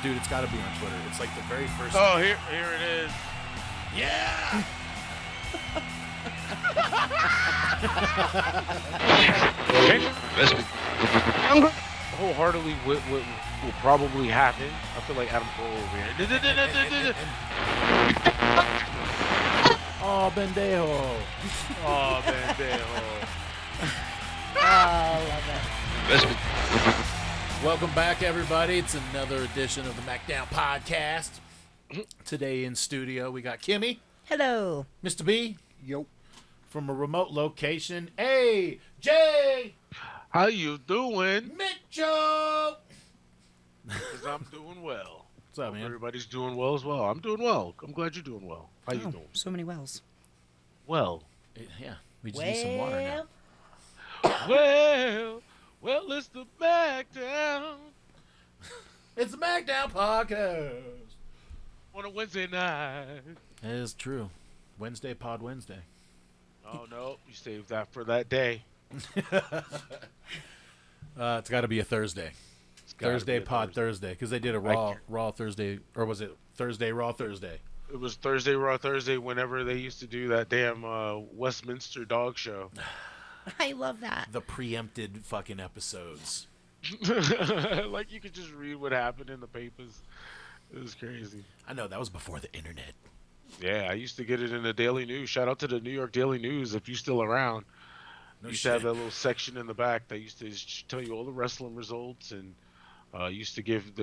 Dude, it's got to be on Twitter. It's like the very first. Oh, here it is. Yeah. Wholeheartedly, what will probably happen? I feel like Adam Cole over here. Oh, Bendejo. Oh, Bendejo. Oh, I love that. Welcome back, everybody. It's another edition of the MACKDOWN Podcast. Today in studio, we got Kimmy. Hello. Mr. B. Yo. From a remote location, AJ. How you doing? Mitchell. Because I'm doing well. What's up, man? Everybody's doing well as well. I'm doing well. I'm glad you're doing well. How you doing? So many wells. Well. Yeah, we just need some water now. Well, it's the MACKDOWN. It's the MACKDOWN Podcast. On a Wednesday night. That is true. Wednesday Pod Wednesday. Oh, no. You saved that for that day. It's got to be a Thursday. Thursday Pod Thursday, because they did a Raw Thursday, or was it Thursday Raw Thursday? It was Thursday Raw Thursday whenever they used to do that damn Westminster dog show. I love that. The preempted fucking episodes. Like you could just read what happened in the papers. It was crazy. I know, that was before the internet. Yeah, I used to get it in the Daily News. Shout out to the New York Daily News if you're still around. No used shit. to have that little section in the back that used to tell you all the wrestling results, and the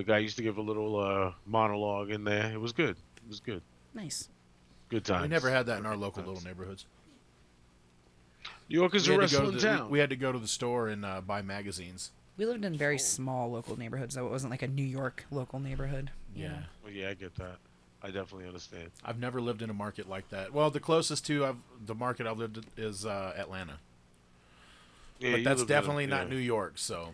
guy used to give a little monologue in there. It was good. It was good. Nice. Good times. We never had that in our local little neighborhoods. New York is a wrestling town. We had to go to the store and buy magazines. We lived in very small local neighborhoods, though it wasn't like a New York local neighborhood. Yeah. Well, yeah, I get that. I definitely understand. I've never lived in a market like that. Well, the closest to the market I've lived in is Atlanta. Yeah, but that's definitely not New York, so.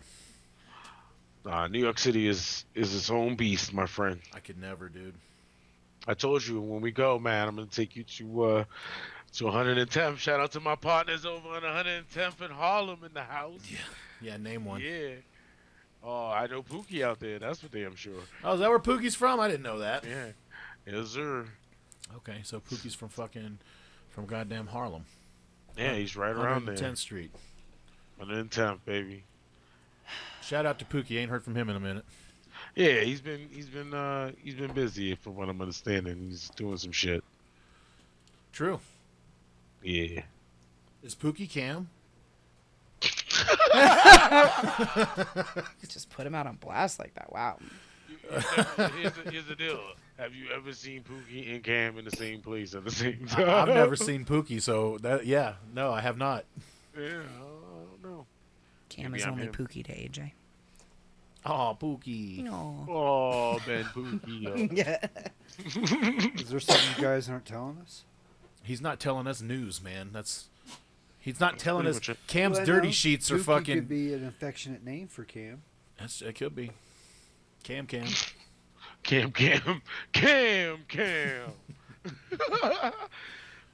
New York City is its own beast, my friend. I could never, dude. I told you when we go, man, I'm gonna take you to 110th. Shout out to my partners over on 110th in Harlem in the house. Yeah, name one. Yeah. Oh, I know Pookie out there. That's for damn sure. Oh, is that where Pookie's from? I didn't know that. Yeah. Yes, sir. Okay, so Pookie's from goddamn Harlem. Yeah, he's right around there. 110th Street. 110th, baby. Shout out to Pookie. Ain't heard from him in a minute. Yeah, he's been busy from what I'm understanding. He's doing some shit. True. Yeah. Is Pookie Cam? Just put him out on blast like that. Wow. Here's the deal. Have you ever seen Pookie and Cam in the same place at the same time? I've never seen Pookie, so no, I have not. Yeah, I don't know. Cam is only Pookie to AJ. Oh, Pookie. No. Oh, Ben Pookie. Yeah. Is there something you guys aren't telling us? He's not telling us news, man. He's not telling us. Pretty much Cam's Well, dirty no, sheets are Pookie fucking. Could be an affectionate name for Cam. It could be. Cam. Cam.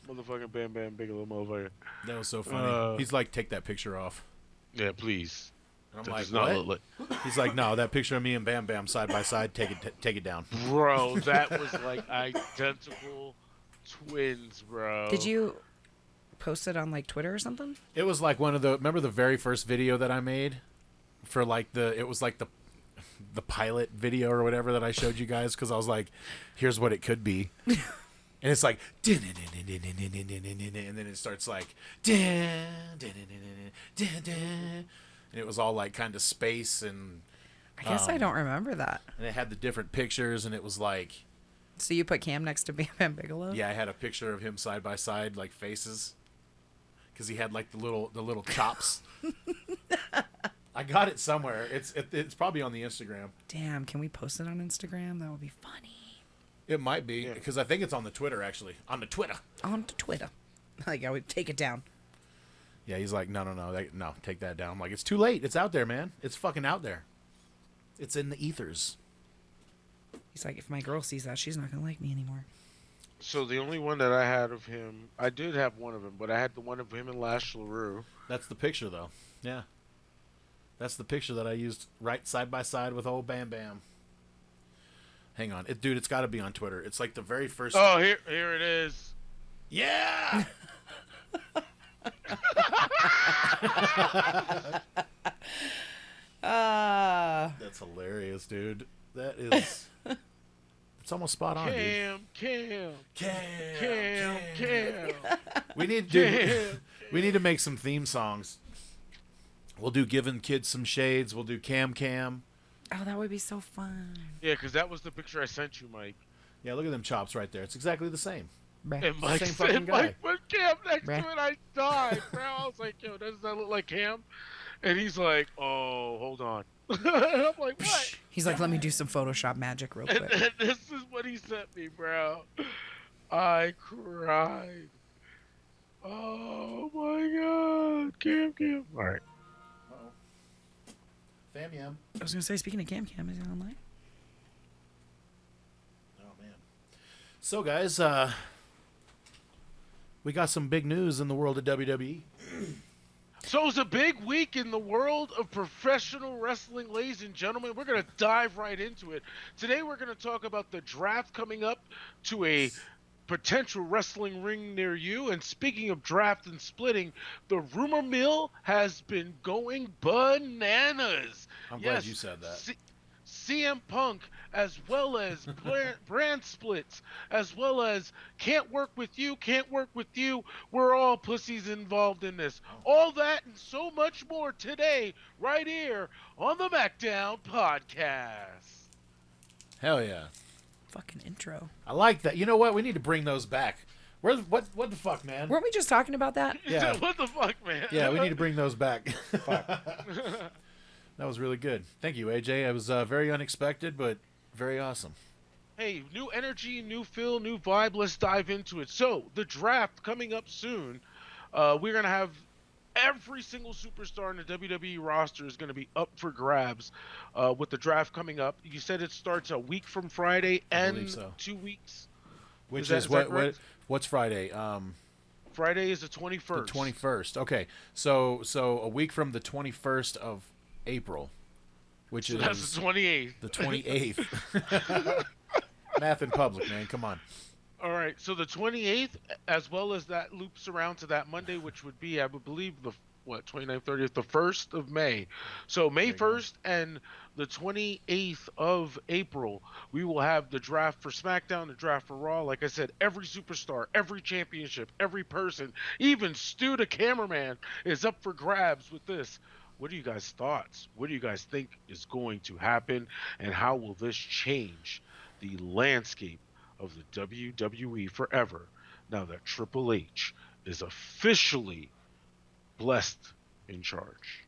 Motherfucking Bam Bam Bigelow motherfucker. That was so funny. He's like, take that picture off. Yeah, please. And I'm That like, does not what? look He's like, no, that picture of me and Bam Bam side by side, take it down. Bro, that was like identical twins, bro. Did you post it on like Twitter or something? It was like remember the very first video that I made for like it was like the pilot video or whatever that I showed you guys, because I was like, here's what it could be. And it's like, and then it starts like, and it was all like kind of space, and I guess I don't remember that. and it had the different pictures, and it was like, So you put Cam next to Bam Bam Bigelow? yeah, I had a picture of him side by side, like faces, because he had like the little chops. I got it somewhere. It's probably on the Instagram. Damn, can we post it on Instagram? That would be funny. It might be, because I think it's on the Twitter, actually. On the Twitter. On to Twitter. Like, I would take it down. Yeah, he's like, no, take that down. I'm like, it's too late. It's out there, man. It's fucking out there. It's in the ethers. He's like, if my girl sees that, she's not going to like me anymore. So the only one that I had of him, I did have one of him, but I had the one of him and Lash LaRue. That's the picture, though. Yeah. That's the picture that I used right side by side with old Bam Bam. Hang on, dude. It's got to be on Twitter. It's like the very first. Oh, here it is. Yeah. That's hilarious, dude. That is. It's almost spot on, dude. Cam. We need to we need to make some theme songs. We'll do Giving Kids Some Shades. We'll do Cam. Oh, that would be so fun. Yeah, because that was the picture I sent you, Mike. Yeah, look at them chops right there. It's exactly the same. Bruh. And Mike, Same fucking guy. Mike put Cam next Bruh. to it. I died, bro. I was like, yo, doesn't that look like Cam? And he's like, oh, hold on. And I'm like, what? He's like, let me do some Photoshop magic real And quick. then this is what he sent me, bro. I cried. Oh my god. Cam. All right. Fam yam. I was gonna say, speaking of Cam, is he online? Oh man. So guys, we got some big news in the world of WWE. So it's a big week in the world of professional wrestling, ladies and gentlemen. We're going to dive right into it. Today we're going to talk about the draft coming up to a potential wrestling ring near you. And speaking of draft and splitting, the rumor mill has been going bananas. I'm glad you said that. CM Punk, as well as brand splits, as well as can't work with you. We're all pussies involved in this. All that and so much more today, right here on the MACKDOWN Podcast. Hell yeah. Fucking intro. I like that. You know what? We need to bring those back. What the fuck, man? Weren't we just talking about that? Yeah. What the fuck, man? Yeah, we need to bring those back. That was really good. Thank you, AJ. It was very unexpected, but very awesome. Hey, new energy, new feel, new vibe. Let's dive into it. So, the draft coming up soon. We're going to have every single superstar in the WWE roster is going to be up for grabs with the draft coming up. You said it starts a week from Friday and so. 2 weeks. Which Is that correct? What's Friday? Friday is the 21st. The 21st. Okay. So a week from the 21st of April, which So is that's the 28th. the 28th. Math in public, man. Come on. All right, so the 28th, as well as that loops around to that Monday, which would be, I would believe, the 29th, 30th, the 1st of May. So May 1st and the 28th of April, we will have the draft for SmackDown, the draft for Raw. Like I said, every superstar, every championship, every person, even Stu the cameraman, is up for grabs with this. What are you guys' thoughts? What do you guys think is going to happen, and how will this change the landscape of the WWE forever now that Triple H is officially blessed in charge?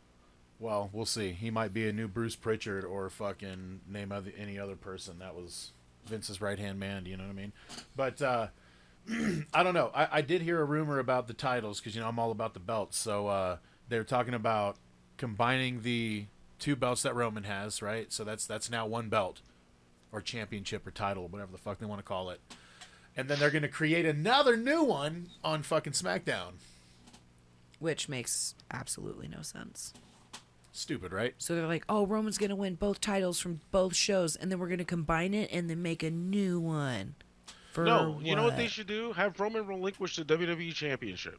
Well, we'll see. He might be a new Bruce Pritchard or fucking name any other person. That was Vince's right-hand man, you know what I mean? But I don't know. I did hear a rumor about the titles because, I'm all about the belts. So they're talking about combining the 2 belts that Roman has, right? So that's now 1 belt or championship or title, whatever the fuck they want to call it. And then they're going to create another new one on fucking SmackDown. Which makes absolutely no sense. Stupid, right? So they're like, oh, Roman's going to win both titles from both shows, and then we're going to combine it and then make a new one. No, you know what they should do? Have Roman relinquish the WWE Championship.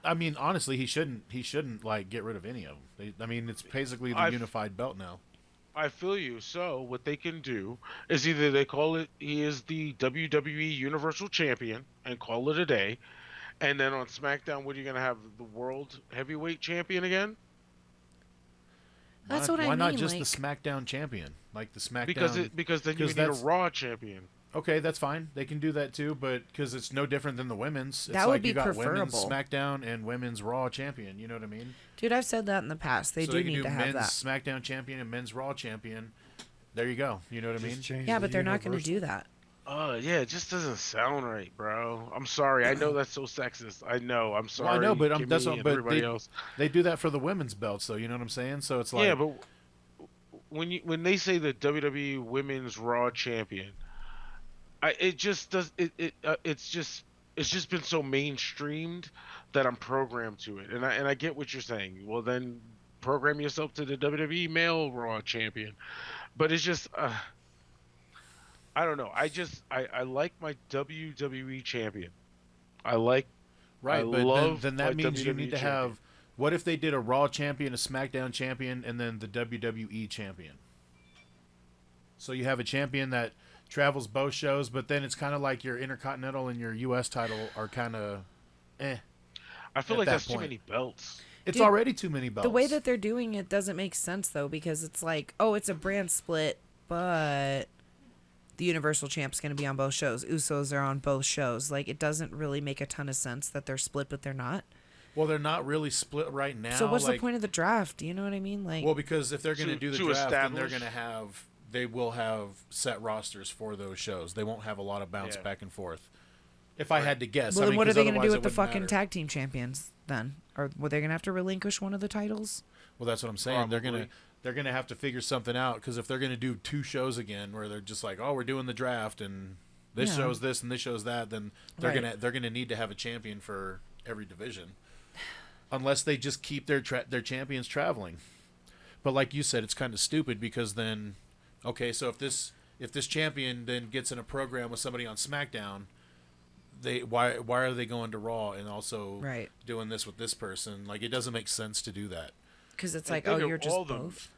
I mean, honestly, he shouldn't like get rid of any of them. It's basically the unified belt now. I feel you. So what they can do is either they call it he is the WWE Universal Champion and call it a day, and then on SmackDown, what are you gonna have, the World Heavyweight Champion again? That's what I mean. Why not just like... the SmackDown Champion, like the SmackDown? Because then you would need a Raw Champion. Okay, that's fine. They can do that too, but because it's no different than the women's. It's that like would be you got preferable. Women's SmackDown and women's Raw Champion. You know what I mean? Dude, I've said that in the past. They so do they can need to have men's that. SmackDown Champion and men's Raw Champion. There you go. You know what I mean? Yeah, but they're not going to do that. Yeah, it just doesn't sound right, bro. I'm sorry. I know that's so sexist. I know. I'm sorry. Well, I know, but everybody else. They do that for the women's belts, though. You know what I'm saying? So it's like, yeah, but when they say the WWE Women's Raw Champion, it's just been so mainstreamed that I'm programmed to it, and I get what you're saying. Well, then program yourself to the WWE Male Raw Champion, but it's just I don't know. I like my WWE champion. I like. Right, I but love then my that means you WWE need to champion. have. What if they did a Raw champion, a SmackDown champion, and then the WWE champion? So you have a champion that travels both shows, but then it's kind of like your Intercontinental and your U.S. title are kind of, I feel at like that that's too point. many belts. It's Dude, already too many belts. The way that they're doing it doesn't make sense though, because it's like, oh, it's a brand split, but the Universal Champ's going to be on both shows. Usos are on both shows. Like, it doesn't really make a ton of sense that they're split, but they're not. Well, they're not really split right now. So what's like, the point of the draft? You know what I mean? Like, Well, because if they're going to do the to draft, then they're establish- going to they will have set rosters for those shows. They won't have a lot of bounce Yeah. back and forth. If I had to guess, well, I then mean, what are 'cause they going to do otherwise with the it wouldn't fucking matter. tag team champions then? Or were they going to have to relinquish one of the titles? Well, that's what I'm saying. Probably. They're gonna have to figure something out, because if they're gonna do two shows again, where they're just like, oh, we're doing the draft and this Yeah. shows this and this shows that, then they're Right. gonna need to have a champion for every division, unless they just keep their champions traveling. But like you said, it's kind of stupid, because then, okay, so if this champion then gets in a program with somebody on SmackDown, why are they going to Raw and also Right. doing this with this person? Like, it doesn't make sense to do that. Because it's And like, think oh, of you're just all the- both.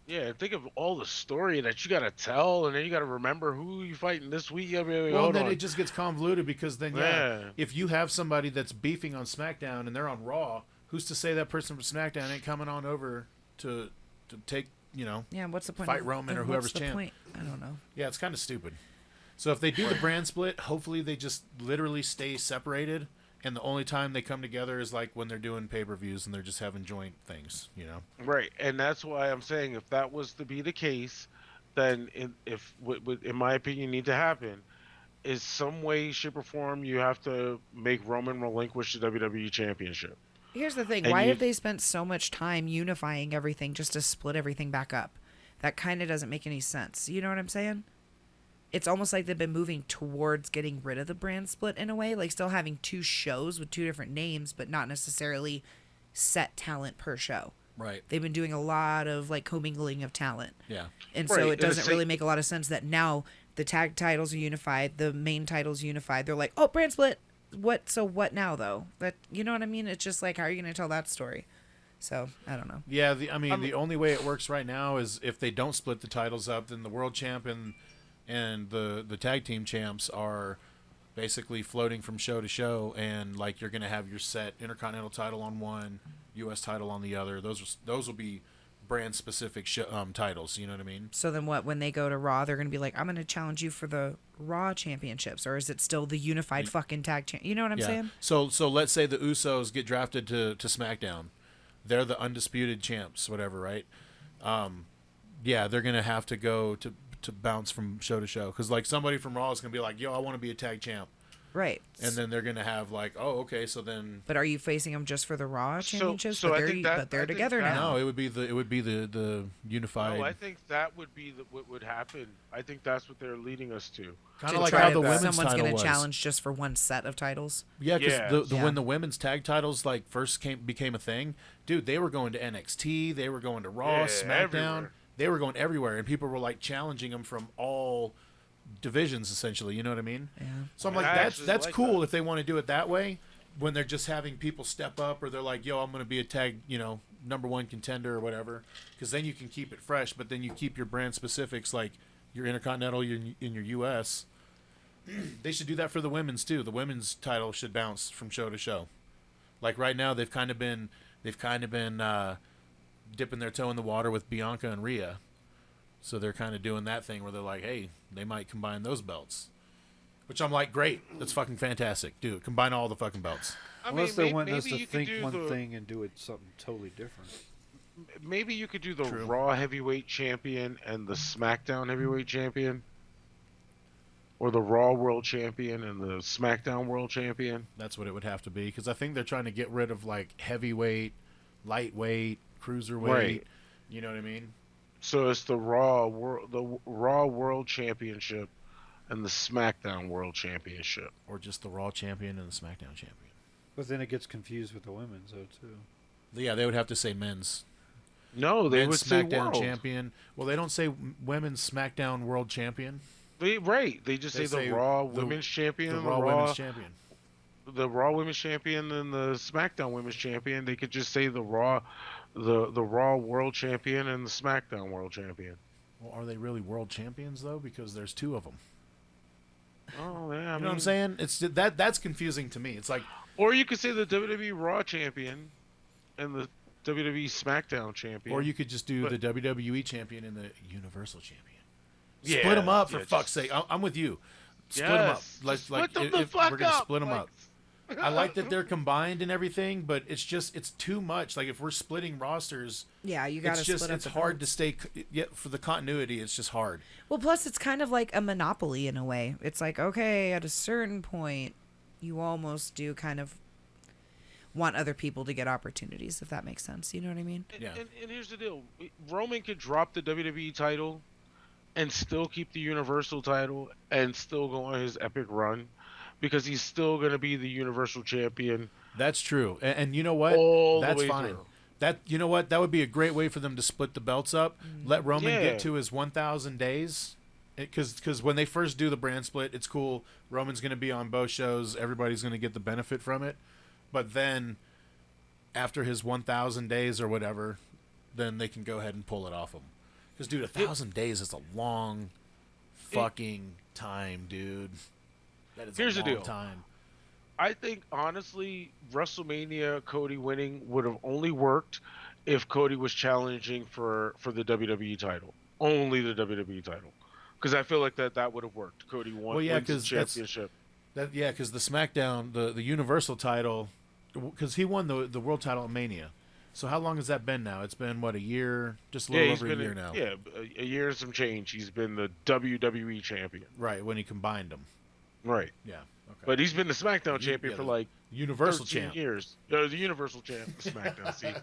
Yeah, think of all the story that you got to tell, and then you got to remember who you fighting this week. I mean, Well, hold then on. it just gets convoluted, because then, Yeah. if you have somebody that's beefing on SmackDown and they're on Raw, who's to say that person from SmackDown ain't coming on over to take, Yeah, what's the point? Fight of- Roman then or whoever's what's the champ. point? I don't know. Yeah, it's kind of stupid. So if they do the brand split, hopefully they just literally stay separated, and the only time they come together is like when they're doing pay-per-views and they're just having joint things, Right, and that's why I'm saying if that was to be the case, then in my opinion, need to happen is some way, shape, or form you have to make Roman relinquish the WWE Championship. Here's the thing. And Why you- have they spent so much time unifying everything just to split everything back up? That kind of doesn't make any sense. You know what I'm saying? It's almost like they've been moving towards getting rid of the brand split in a way, like still having two shows with two different names, but not necessarily set talent per show. Right. They've been doing a lot of like commingling of talent. Yeah. And Right, so and it doesn't it's really like- make a lot of sense that now the tag titles are unified, the main titles unified. They're like, oh, brand split. So what now though? That, you know what I mean? It's just like, how are you going to tell that story? So I don't know. Yeah, the only way it works right now is if they don't split the titles up, then the world champ and the tag team champs are basically floating from show to show, and like you're gonna have your set Intercontinental title on one, U.S. title on the other. Those will be brand specific titles. You know what I mean? So then what? When they go to Raw, they're going to be like, I'm going to challenge you for the Raw championships, or is it still the unified fucking tag champ? You know what I'm saying? So let's say the Usos get drafted to SmackDown. They're the undisputed champs, whatever, right? Yeah, they're gonna have to go to bounce from show to show, because like somebody from Raw is gonna be like, yo, I want to be a tag champ, Right. and then they're gonna have like, oh, okay, so then But are you facing them just for the Raw So- championships? so but I they're, think that- but they're I think together that- now. no, it would be the unified, No, I think that would be what would happen. I think that's what they're leading us to. kind To of like try how to- the women's someone's title gonna was. challenge just for one set of titles. Yeah, because Yeah. when the women's tag titles like first became a thing, dude, they were going to NXT, they were going to Raw, Yeah, SmackDown, everywhere. they were going everywhere, and people were like challenging them from all divisions, essentially. You know what I mean? Yeah. So I'm like, I that's actually like cool that. if they want to do it that way, when they're just having people step up, or they're like, yo, I'm going to be a tag, number one contender or whatever, because then you can keep it fresh, but then you keep your brand specifics, like your Intercontinental, in your U.S. They should do that for the women's too. The women's title should bounce from show to show. Like right now, they've kind of been dipping their toe in the water with Bianca and Rhea. So they're kind of doing that thing where they're like, hey, they might combine those belts. Which I'm like, great. That's fucking fantastic. Do it. Combine all the fucking belts. I Unless mean, they want us maybe to you could think do one the- thing and do it something totally different. Maybe you could do the True. Raw Heavyweight Champion and the SmackDown Heavyweight Champion, or the Raw World Champion and the SmackDown World Champion. That's what it would have to be. Because I think they're trying to get rid of like heavyweight, lightweight, cruiserweight. Right. You know what I mean? So it's the Raw World Championship and the SmackDown World Championship. Or just the Raw champion and the SmackDown champion. But then it gets confused with the women's, though, too. Yeah, they would have to say men's. No, they would Men's say SmackDown World. champion. Well, they don't say women's SmackDown World Champion. They just They say say the Raw the- Women's Champion, The Raw Women's Champion. the Raw Women's Champion, and the SmackDown Women's Champion. They could just say the Raw World Champion and the SmackDown World Champion. Well, are they really world champions though? Because there's two of them. Oh yeah, You know what I'm saying? It's that's confusing to me. It's like, Or you could say the WWE Raw Champion and the WWE SmackDown Champion. or you could just do But- the WWE Champion and the Universal Champion. Yeah, Split them up for yeah, fuck's just- sake. I'm with you. Split them up. Yes, Let's just like split them the if fuck we're gonna up, split them like- up. I like that they're combined and everything, but it's too much. Like if we're splitting rosters, Yeah, you got to split up it's the hard to belts. stay. Yeah, for the continuity, it's just hard. Well, plus it's kind of like a monopoly in a way. It's like, okay, at a certain point, you almost do kind of want other people to get opportunities, if that makes sense. You know what I mean? And, Yeah. and here's the deal: Roman could drop the WWE title and still keep the Universal title and still go on his epic run because he's still going to be the Universal Champion. That's true. And you know what? All the That's way fine. through. That you know what? That would be a great way for them to split the belts up. Let Roman Yeah. get to his 1,000 days. Because when they first do the brand split, it's cool. Roman's going to be on both shows. Everybody's going to get the benefit from it. But then, after his 1,000 days or whatever, then they can go ahead and pull it off him. Because, dude, 1,000 days is a long fucking time, dude. That is Here's a the long deal. time. I think honestly, WrestleMania Cody winning would have only worked if Cody was challenging for the WWE title, only the WWE title, because I feel like that would have worked. Cody won, Well, yeah, wins the 'cause that's- championship. Because the SmackDown, the Universal title, because he won the world title at Mania. So how long has that been now? It's been, what, a year? Just a little he's over a been year now. Yeah, a year and some change. He's been the WWE champion. Right, when he combined them. Right. Yeah. Okay. But he's been the SmackDown champion yeah, for the like Universal 13 champ. years. The Universal champ, SmackDown. See,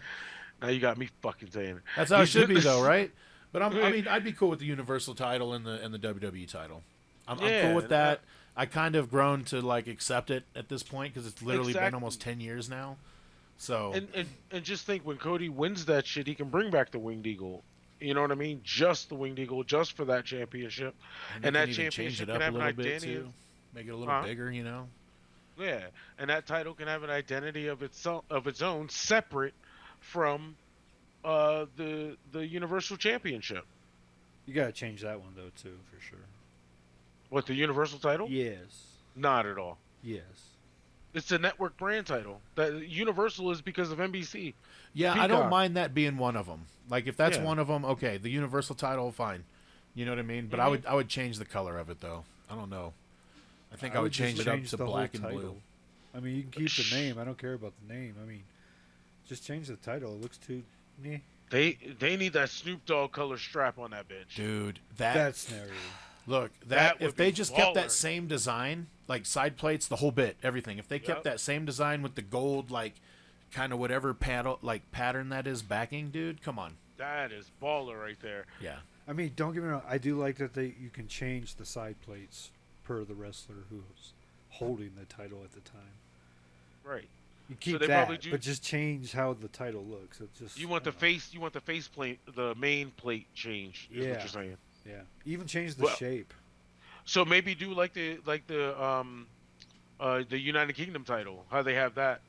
now you got me fucking saying it. That's how it He's should been be, the- though, right? But I mean, I'd be cool with the Universal title and the WWE title. I'm cool Yeah, with that. I kind of grown to like accept it at this point because it's literally been Exactly. almost 10 years now. So And just think, when Cody wins that shit, he can bring back the Winged Eagle. You know what I mean? Just the Winged Eagle, just for that championship. they And that can even change championship it can up a have an little bit identity. too, make it a little Huh? bigger, you know. Yeah, and that title can have an identity of its own, separate from the Universal Championship. You gotta change that one though too, for sure. What, the Universal title? Yes. Not at all. Yes. It's a network brand title. That Universal is because of NBC. Yeah, I don't Peacock. mind that being one of them. Like if that's Yeah. one of them, okay, the Universal title, fine. You know what I mean? But I would change the color of it though. I don't know. I think I would just change it up to the whole black and blue. title. I mean, you can keep the name. I don't care about the name. I mean, just change the title. It looks too. Meh. They need that Snoop Dogg color strap on that bitch. Dude, That's never. look, that would if they be just kept that baller. same design, like side plates, the whole bit, everything. If they kept Yep. that same design with the gold, like kind of whatever pattern that is backing, dude, come on. That is baller right there. Yeah. I mean, don't get me wrong. I do like that you can change the side plates per the wrestler who's holding the title at the time. Right. You keep they that, probably do- but just change how the title looks. It's just You want the face plate, the main plate change. Is what Yeah. you're saying. Yeah, even change the Well- shape. So maybe do like the United Kingdom title. How they have that.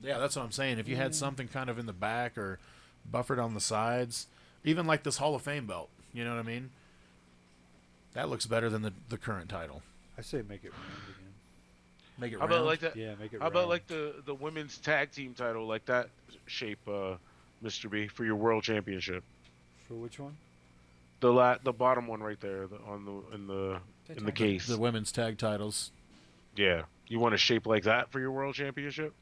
Yeah, that's what I'm saying. If you had something kind of in the back or buffered on the sides, even like this Hall of Fame belt, you know what I mean? That looks better than the current title. I say make it round again. Make it How round. about like that? Yeah, make it. How about round. like the women's tag team title, like that shape, Mr. B, for your world championship? For which one? The bottom one right there, in the case. the women's tag titles. Yeah, you want a shape like that for your world championship,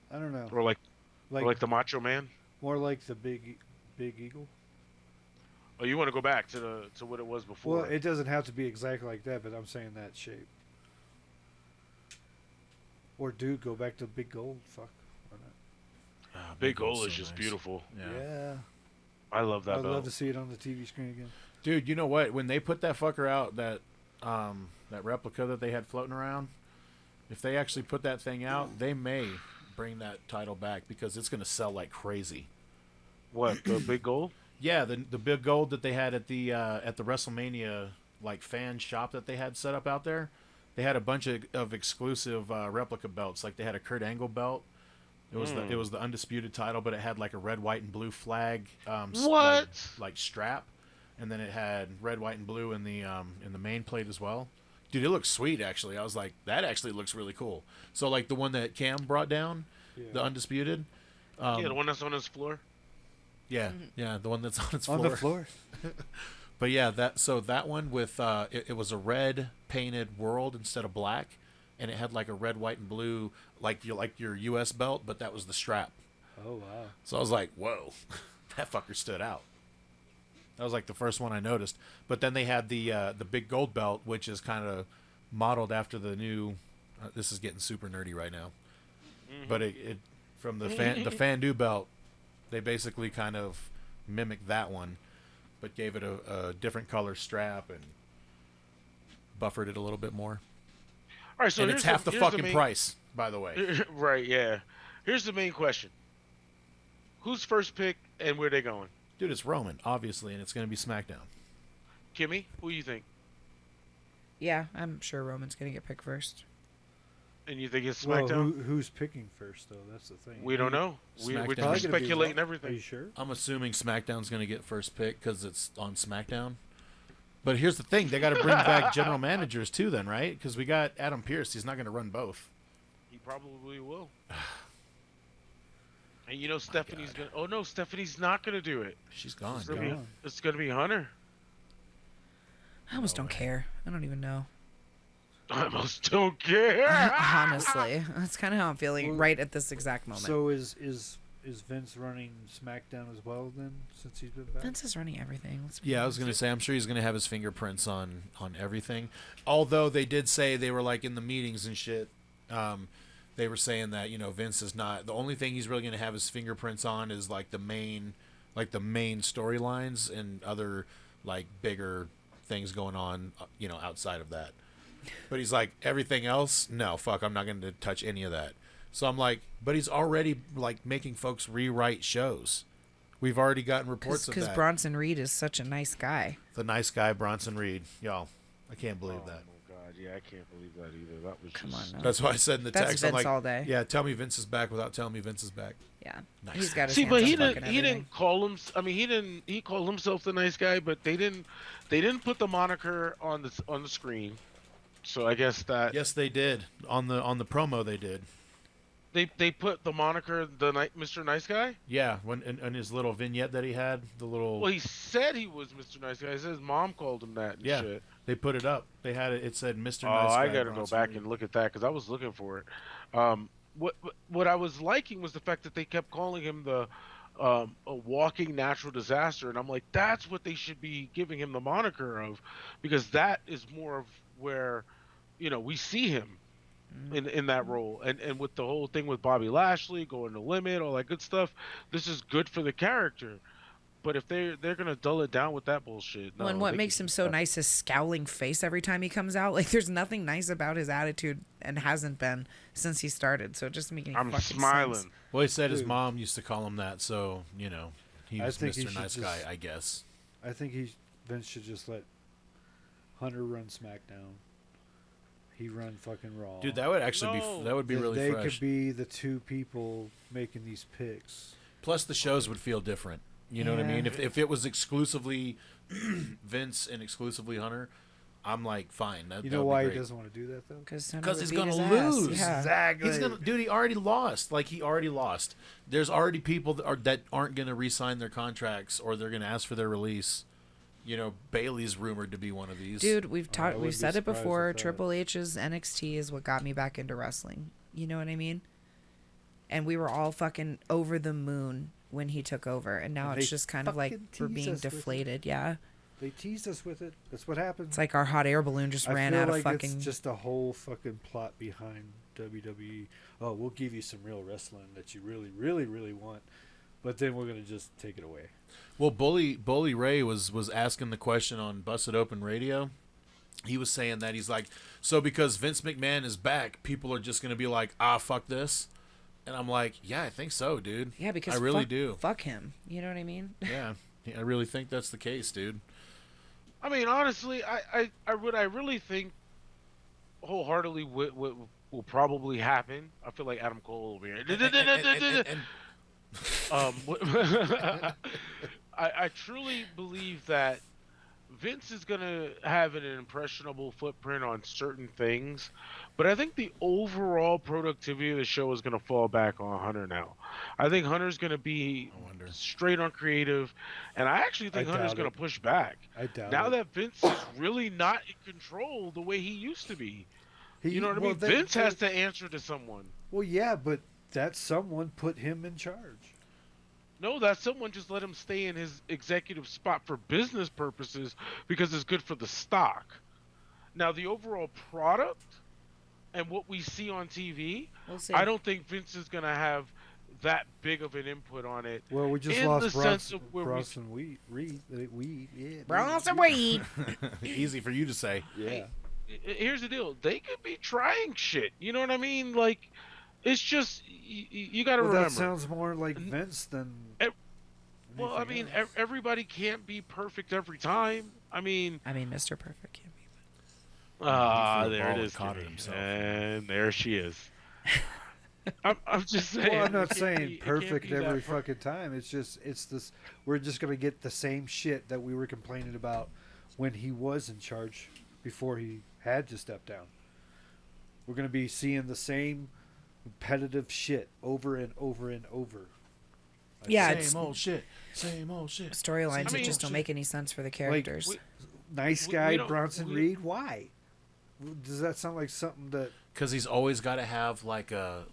I don't know. or like Like, the Macho Man? more like the big eagle. Oh, you want to go back to what it was before? Well, it doesn't have to be exactly like that, but I'm saying that shape. Or dude, go back to big gold. Fuck. Why not? Ah, Big Gold's Goal is so just nice. beautiful. Yeah. I love that I'd belt. love to see it on the TV screen again. Dude, you know what? When they put that fucker out, that replica that they had floating around, if they actually put that thing out, they may bring that title back because it's going to sell like crazy. What, the Big Goal? Yeah, the big gold that they had at the WrestleMania like fan shop that they had set up out there. They had a bunch of exclusive replica belts. Like they had a Kurt Angle belt. It was the undisputed title, but it had like a red, white, and blue flag. What? Like strap, and then it had red, white, and blue in the main plate as well. Dude, it looks sweet. Actually, I was like, that actually looks really cool. So like the one that Cam brought down, the undisputed. Yeah, the one that's on his floor. Yeah, yeah, the one that's on its floor. On the floor. But yeah, that one with it was a red painted world instead of black, and it had like a red, white, and blue like your U.S. belt, but that was the strap. Oh wow! So I was like, whoa, that fucker stood out. That was like the first one I noticed. But then they had the big gold belt, which is kind of modeled after the new. This is getting super nerdy right now, but it from the Fandu belt, they basically kind of mimicked that one, but gave it a different color strap and buffered it a little bit more. All right, so and it's half the fucking price, by the way. Right, yeah. Here's the main question: who's first pick and where they going? Dude, it's Roman, obviously, and it's going to be SmackDown. Kimmy, who do you think? Yeah, I'm sure Roman's gonna get picked first. And you think it's Well, SmackDown? who's picking first, though? That's the thing. We don't know. We're SmackDown. just speculating Are everything. you sure? I'm assuming SmackDown's going to get first pick because it's on SmackDown. But here's the thing. They got to bring back general managers, too, then, right? Because we got Adam Pearce. He's not going to run both. He probably will. And you know Stephanie's gonna. Oh no, Stephanie's not gonna do it. She's gone. It's gonna be Hunter. I almost don't care. I don't even know. I almost don't care. Honestly, that's kind of how I'm feeling right at this exact moment. So is Vince running SmackDown as well then, since he's been back? Vince is running everything. Let's be Yeah, I was going to say, I'm sure he's going to have his fingerprints on everything. Although they did say they were like in the meetings and shit. They were saying that, you know, Vince is not, the only thing he's really going to have his fingerprints on is like the main storylines and other like bigger things going on, you know, outside of that. But he's like, everything else, no, fuck, I'm not going to touch any of that. So I'm like, but he's already like making folks rewrite shows. We've already gotten reports of that. Because Bronson Reed is such a nice guy. The nice guy, Bronson Reed. Y'all, I can't believe that. Oh my god, yeah, I can't believe that either. That was Come just... on now. That's why I said in the That's text, Vince I'm like, all day. yeah, tell me Vince is back without telling me Vince is back. Yeah, Nice. he's got his See, hands but on he fucking didn't everything. call him. I mean, he called himself the nice guy, but they didn't put the moniker on the screen. So I guess that Yes, they did. On the promo, they did. they put the moniker Mr. Nice Guy. Yeah, when in his little vignette that he had, the little. Well, he said he was Mr. Nice Guy. He said his mom called him that. And Yeah. Shit. They put it up. They had it. It said Mr. Oh, Nice Guy. I gotta go Bronson back Reed. and look at that because I was looking for it. What I was liking was the fact that they kept calling him a walking natural disaster, and I'm like, that's what they should be giving him the moniker of, because that is more of where, you know, we see him in that role, and with the whole thing with Bobby Lashley going the limit, all that good stuff. This is good for the character. But if they're gonna dull it down with that bullshit, no, Well, and what they makes can him keep so that. nice, his scowling face every time he comes out. Like, there's nothing nice about his attitude, and hasn't been since he started. So it doesn't make any I'm fucking smiling. sense. Well, he said his Dude. mom used to call him that, so you know he I was think he Mr. should Nice just- Guy, I guess. I think Vince should just let Hunter run SmackDown. He run fucking Raw. Dude, that would actually No. be Then really they fresh. could be the two people making these picks. Plus, the shows would feel different. You know what I Yeah. mean? If it was exclusively Vince and exclusively Hunter, I'm like, fine. That, You that know would be why he great. doesn't want to do that though? Because he's gonna gonna lose. Yeah. Exactly. He's gonna, dude. He already lost. Like he already lost. There's already people that aren't gonna re-sign their contracts, or they're gonna ask for their release. You know, Bailey's rumored to be one of these. Dude, we've I wouldn't we've be said it surprised before. at that. Triple H's NXT is what got me back into wrestling. You know what I mean? And we were all fucking over the moon when he took over, and now And it's they just kind of like fucking we're tease being us with it. deflated. Yeah, They teased us with it. That's what happens. it's like our hot air balloon just ran I feel out like of fucking. it's just a whole fucking plot behind WWE. Oh, we'll give you some real wrestling that you really, really, really want, but then we're gonna just take it away. Well, Bully Ray was asking the question on Busted Open Radio. He was saying that he's like, so because Vince McMahon is back, people are just gonna be like, fuck this. And I'm like, yeah, I think so, dude. Yeah, because I really fuck, do. Fuck him. You know what I mean? Yeah, I really think that's the case, dude. I mean, honestly, I really think wholeheartedly what will probably happen. I feel like Adam Cole over here. I truly believe that Vince is going to have an impressionable footprint on certain things, but I think the overall productivity of the show is going to fall back on Hunter now. I think Hunter's going to be straight on creative, and I actually think Hunter's going to push back. I doubt now it. that Vince is really not in control the way he used to be. You know what I mean? Vince has to answer to someone. Well, yeah, but that someone put him in charge. No, that someone just let him stay in his executive spot for business purposes because it's good for the stock. Now, the overall product and what we see on TV, We'll see. I don't think Vince is going to have that big of an input on it. Well, we just in lost the sense of where Bronson Reed. Yeah, Bronson Reed. Easy for you to say. Yeah. Here's the deal. They could be trying shit. You know what I mean? Like, it's just, you got to remember. That sounds more like Vince than... Well, I mean, everybody can't be perfect every time. I mean, Mr. Perfect can't be. There it is. And there she is. I'm just saying. Well, I'm not saying perfect every fucking time. It's this. We're just gonna get the same shit that we were complaining about when he was in charge before he had to step down. We're gonna be seeing the same repetitive shit over and over and over. Yeah, Same old shit. Storylines that just don't make any sense for the characters. Nice guy Bronson Reed. Why? Does that sound like something that? Because he's always got to have like a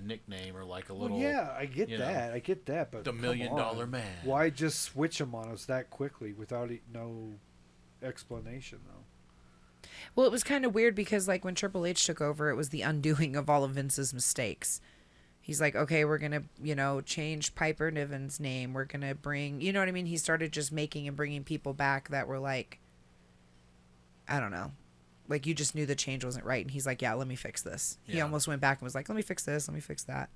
nickname or like a little. Well, yeah, I get that. But the $1 Million Man. Why just switch him on us that quickly without no explanation, though? Well, it was kind of weird because like when Triple H took over, it was the undoing of all of Vince's mistakes. He's like, okay, we're going to, change Piper Niven's name. We're going to bring, you know what I mean? He started just making and bringing people back that were like, I don't know. Like, you just knew the change wasn't right. And he's like, yeah, let me fix this. Yeah. He almost went back and was like, let me fix this. Let me fix that.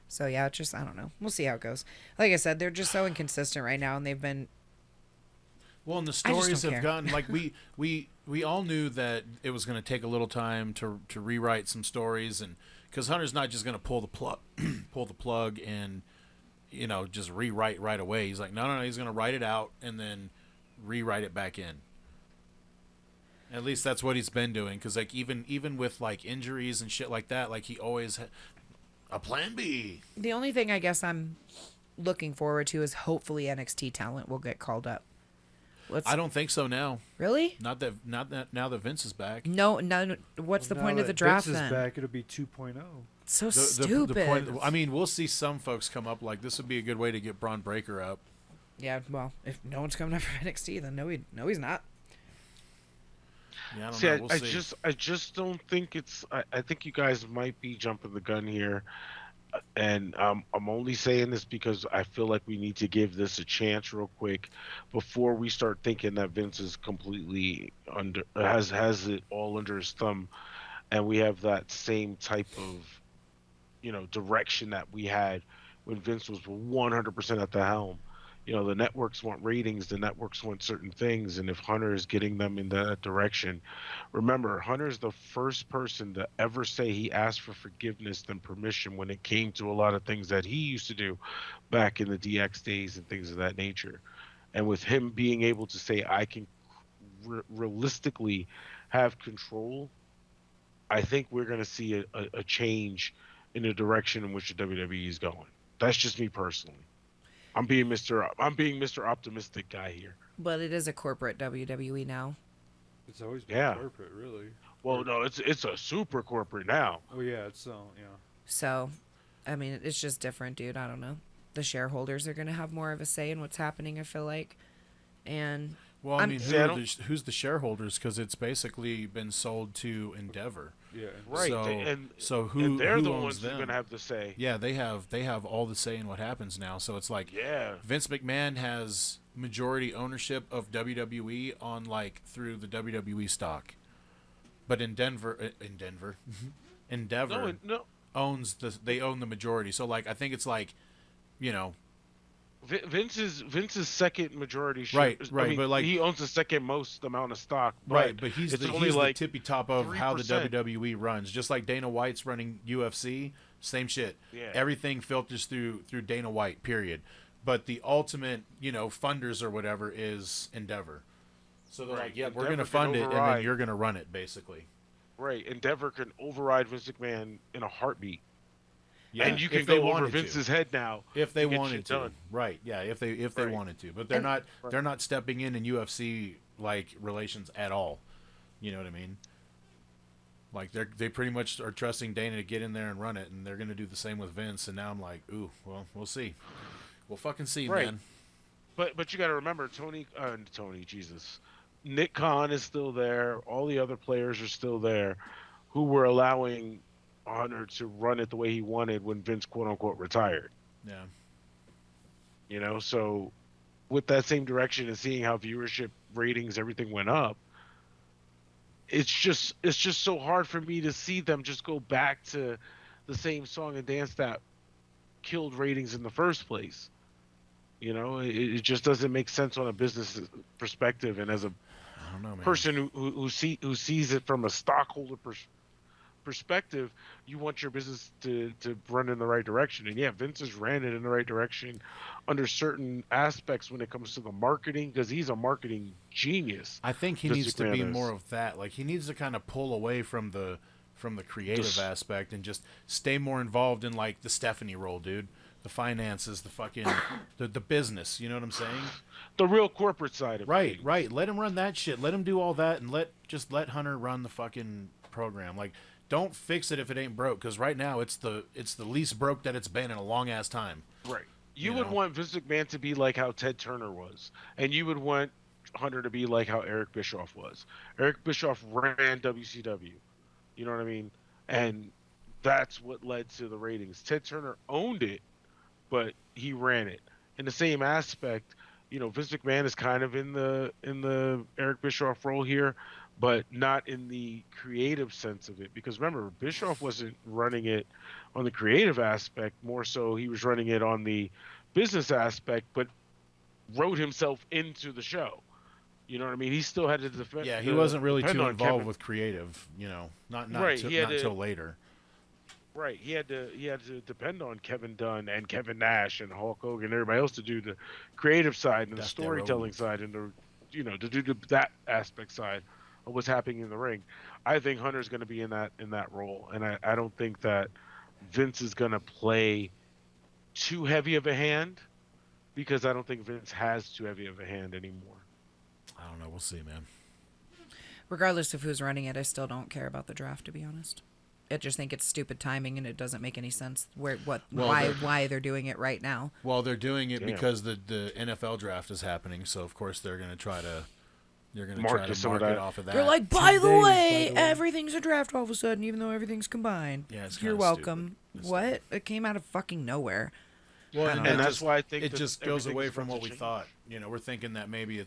So, yeah, it's just, I don't know. We'll see how it goes. Like I said, they're just so inconsistent right now. And they've been. Well, and the stories have gotten, like, we all knew that it was going to take a little time to rewrite some stories. And because Hunter's not just going to pull the plug and, just rewrite right away. He's like, no, he's going to write it out and then rewrite it back in. At least that's what he's been doing, because like even with like injuries and shit like that, like he always had a plan B. The only thing I guess I'm looking forward to is hopefully NXT talent will get called up. I don't think so now. Really? Not that now that Vince is back. No. What's the point of the draft Vince then? Is back, it'll be 2.0. So stupid. The point, I mean, we'll see some folks come up. Like this would be a good way to get Braun Breaker up. Yeah. Well, if no one's coming up from NXT, then no, he's not. Yeah, I don't know. We'll see. I just don't think it's. I think you guys might be jumping the gun here, and I'm only saying this because I feel like we need to give this a chance real quick before we start thinking that Vince is completely has it all under his thumb, and we have that same type of, direction that we had when Vince was 100% at the helm. The networks want ratings, the networks want certain things, and if Hunter is getting them in that direction, remember, Hunter's the first person to ever say he asked for forgiveness and permission when it came to a lot of things that he used to do back in the DX days and things of that nature. And with him being able to say, I can realistically have control, I think we're going to see a change in the direction in which the WWE is going. That's just me personally. I'm being Mr. Optimistic guy here. But it is a corporate WWE now. It's always been corporate, really. Well, no, it's a super corporate now. Oh yeah, yeah. So, I mean, it's just different, dude. I don't know. The shareholders are gonna have more of a say in what's happening, I feel like. And well, I mean, who's the shareholders? Because it's basically been sold to Endeavor. Yeah, right. So and they're the owns ones them? Who's gonna have the say. Yeah, they have all the say in what happens now. So it's like Vince McMahon has majority ownership of WWE on Through the WWE stock, but Endeavor No. owns they own the majority. So I think it's Vince's second majority share. Right, I mean, but like he owns the second most amount of stock. Right, but he's only the like tippy top of 3%. how the WWE runs. Just like Dana White's running UFC, same shit. Yeah. Everything filters through Dana White, period. But the ultimate, funders or whatever is Endeavor. So they're like, yeah, we're going to fund it, and then you're going to run it, basically. Right. Endeavor can override Vince McMahon in a heartbeat. Yeah, and you can go over Vince's head now if they wanted to. Done. Right. Yeah, if they wanted to. But they're not stepping in UFC like relations at all. You know what I mean? Like they pretty much are trusting Dana to get in there and run it, and they're going to do the same with Vince. And now I'm like, ooh, well, we'll see. We'll fucking see, man. But you got to remember, Nick Khan is still there. All the other players are still there, who were allowing Hunter to run it the way he wanted when Vince quote unquote retired. Yeah. So with that same direction and seeing how viewership, ratings, everything went up, it's just so hard for me to see them just go back to the same song and dance that killed ratings in the first place. It just doesn't make sense on a business perspective, and as a person who sees it from a stockholder perspective, you want your business to run in the right direction. And yeah, Vince has ran it in the right direction under certain aspects when it comes to the marketing, because he's a marketing genius. I think he needs to be more of that. Like, he needs to kind of pull away from the creative aspect and just stay more involved in like the Stephanie role, dude. The finances, the fucking the business, you know what I'm saying? The real corporate side of it. Things. Right. Let him run that shit. Let him do all that, and let Hunter run the fucking program. Like, don't fix it if it ain't broke, because right now it's the least broke that it's been in a long ass time. Right. You would want Vince McMahon to be like how Ted Turner was, and you would want Hunter to be like how Eric Bischoff was. Eric Bischoff ran WCW. You know what I mean? And that's what led to the ratings. Ted Turner owned it, but he ran it. In the same aspect, Vince McMahon is kind of in the Eric Bischoff role here, but not in the creative sense of it. Because remember, Bischoff wasn't running it on the creative aspect, more so he was running it on the business aspect, but wrote himself into the show. You know what I mean? He still had to defend. Yeah, he wasn't really too involved with creative, not until later. Right, he had to depend on Kevin Dunn and Kevin Nash and Hulk Hogan and everybody else to do the creative side and the storytelling side and to do that aspect side of what's happening in the ring. I think Hunter's going to be in that role, and I don't think that Vince is going to play too heavy of a hand, because I don't think Vince has too heavy of a hand anymore. I don't know. We'll see, man. Regardless of who's running it, I still don't care about the draft, to be honest. I just think it's stupid timing, and it doesn't make any sense why they're doing it right now. Well, they're doing it because the NFL draft is happening, so of course they're going to try to market off of that. They're like, by the way, everything's a draft all of a sudden, even though everything's combined. Yeah, it's You're welcome. What? It came out of fucking nowhere. Well, and that's why I think it just goes away from what we thought. We're thinking that maybe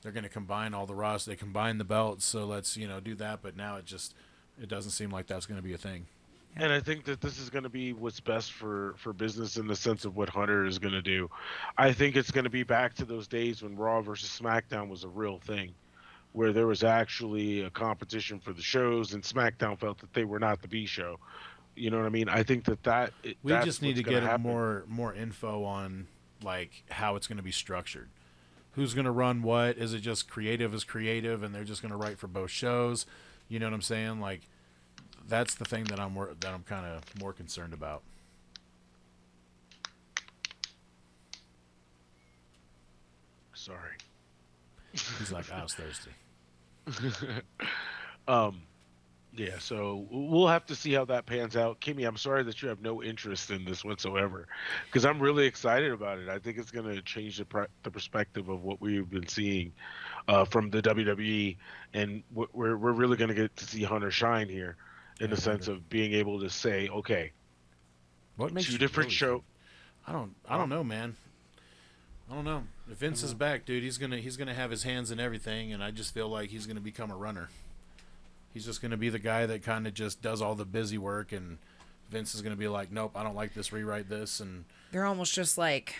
they're gonna combine all the roster, they combine the belts, so let's do that. But now it doesn't seem like that's going to be a thing. And I think that this is going to be what's best for business in the sense of what Hunter is going to do. I think it's going to be back to those days when Raw versus SmackDown was a real thing, where there was actually a competition for the shows, and SmackDown felt that they were not the B show. You know what I mean? I think we just need to get more info on like how it's going to be structured. Who's going to run what? Is it just creative as creative, and they're just going to write for both shows? You know what I'm saying? Like, that's the thing that I'm kind of more concerned about. Sorry. He's like, I was thirsty. Yeah, so we'll have to see how that pans out. Kimmy, I'm sorry that you have no interest in this whatsoever, because I'm really excited about it. I think it's going to change the perspective of what we've been seeing from the WWE, and we're really going to get to see Hunter shine here in the sense of being able to say, okay, what makes two different show. I don't know, man. I don't know. If Vince is back, dude, he's gonna have his hands in everything, and I just feel like he's gonna become a runner. He's just gonna be the guy that kind of just does all the busy work, and Vince is gonna be like, nope, I don't like this, rewrite this, and they're almost just like,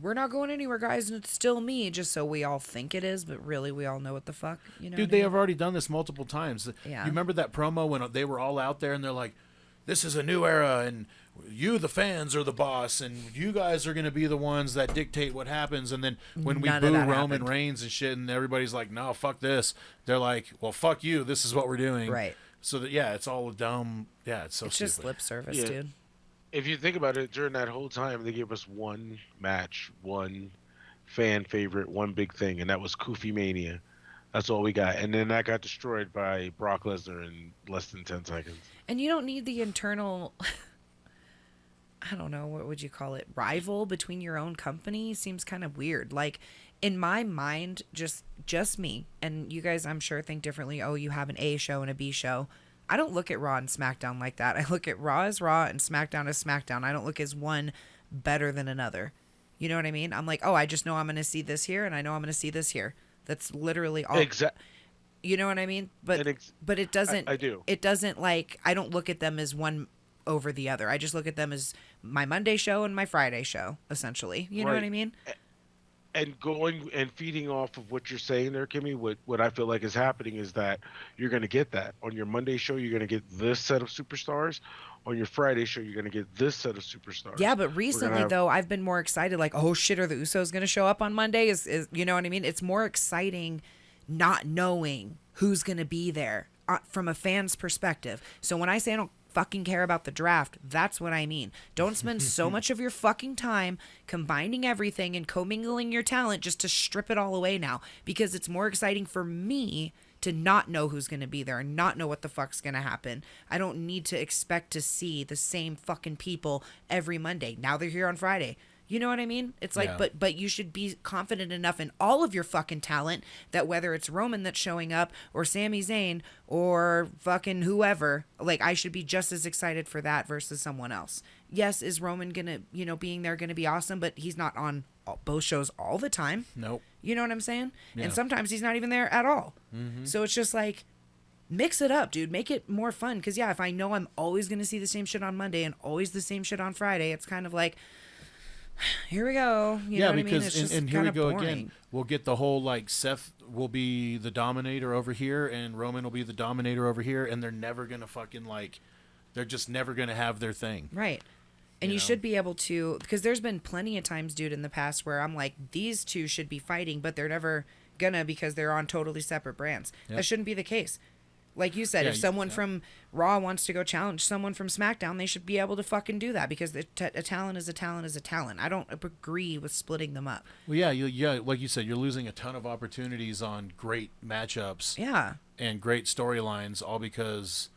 we're not going anywhere, guys, and it's still me, just so we all think it is, but really we all know what the fuck, you know. Dude, they have already done this multiple times. Yeah. You remember that promo when they were all out there and they're like, this is a new era, and you, the fans, are the boss, and you guys are going to be the ones that dictate what happens. And then when we boo Roman Reigns and shit, and everybody's like, no, fuck this, they're like, well, fuck you, this is what we're doing. Right. So that, yeah, it's all dumb. Yeah, it's so it's stupid. just lip service, Yeah. dude. If you think about it, during that whole time, they gave us one match, one fan favorite, one big thing, and that was Kofi Mania. That's all we got. And then that got destroyed by Brock Lesnar in less than 10 seconds. And you don't need the internal, I don't know, what would you call it, rival between your own company. Seems kind of weird. Like, in my mind, just me, and you guys, I'm sure, think differently. Oh, you have an A show and a B show. I don't look at Raw and SmackDown like that. I look at Raw as Raw and SmackDown as SmackDown. I don't look as one better than another. You know what I mean? I'm like, oh, I just know I'm going to see this here, and I know I'm going to see this here. That's literally all. Exactly. You know what I mean? But it doesn't. I do. It doesn't, like, I don't look at them as one over the other. I just look at them as my Monday show and my Friday show, essentially. You know what I mean? And going and feeding off of what you're saying there, Kimmy, what I feel like is happening is that you're going to get that. On your Monday show, you're going to get this set of superstars. On your Friday show, you're going to get this set of superstars. Yeah, but recently, though, I've been more excited. Like, oh, shit, are the Usos going to show up on Monday? Is you know what I mean? It's more exciting not knowing who's going to be there from a fan's perspective. So when I say I don't fucking care about the draft, that's what I mean. Don't spend so much of your fucking time combining everything and commingling your talent just to strip it all away now, because it's more exciting for me to not know who's going to be there and not know what the fuck's going to happen. I don't need to expect to see the same fucking people every Monday. Now they're here on Friday. You know what I mean? It's like, Yeah. but you should be confident enough in all of your fucking talent that whether it's Roman that's showing up or Sami Zayn or fucking whoever, like, I should be just as excited for that versus someone else. Yes, is Roman gonna, being there gonna be awesome, but he's not on both shows all the time. Nope. You know what I'm saying? Yeah. And sometimes he's not even there at all. Mm-hmm. So it's just like, mix it up, dude. Make it more fun. Because, yeah, if I know I'm always going to see the same shit on Monday and always the same shit on Friday, it's kind of like, here we go. You know what because I mean? It's just and here we kinda go boring. again. We'll get the whole, like, Seth will be the dominator over here and Roman will be the dominator over here, and they're never going to fucking, like, they're just never going to have their thing. Right. And you know? should be able to, because there's been plenty of times, dude, in the past where I'm like, these two should be fighting, but they're never gonna because they're on totally separate brands. Yep. That shouldn't be the case. Like you said, Yeah, if someone from Raw wants to go challenge someone from SmackDown, they should be able to fucking do that, because a talent is a talent is a talent. I don't agree with splitting them up. Well, yeah, like you said, you're losing a ton of opportunities on great matchups Yeah. and great storylines, all because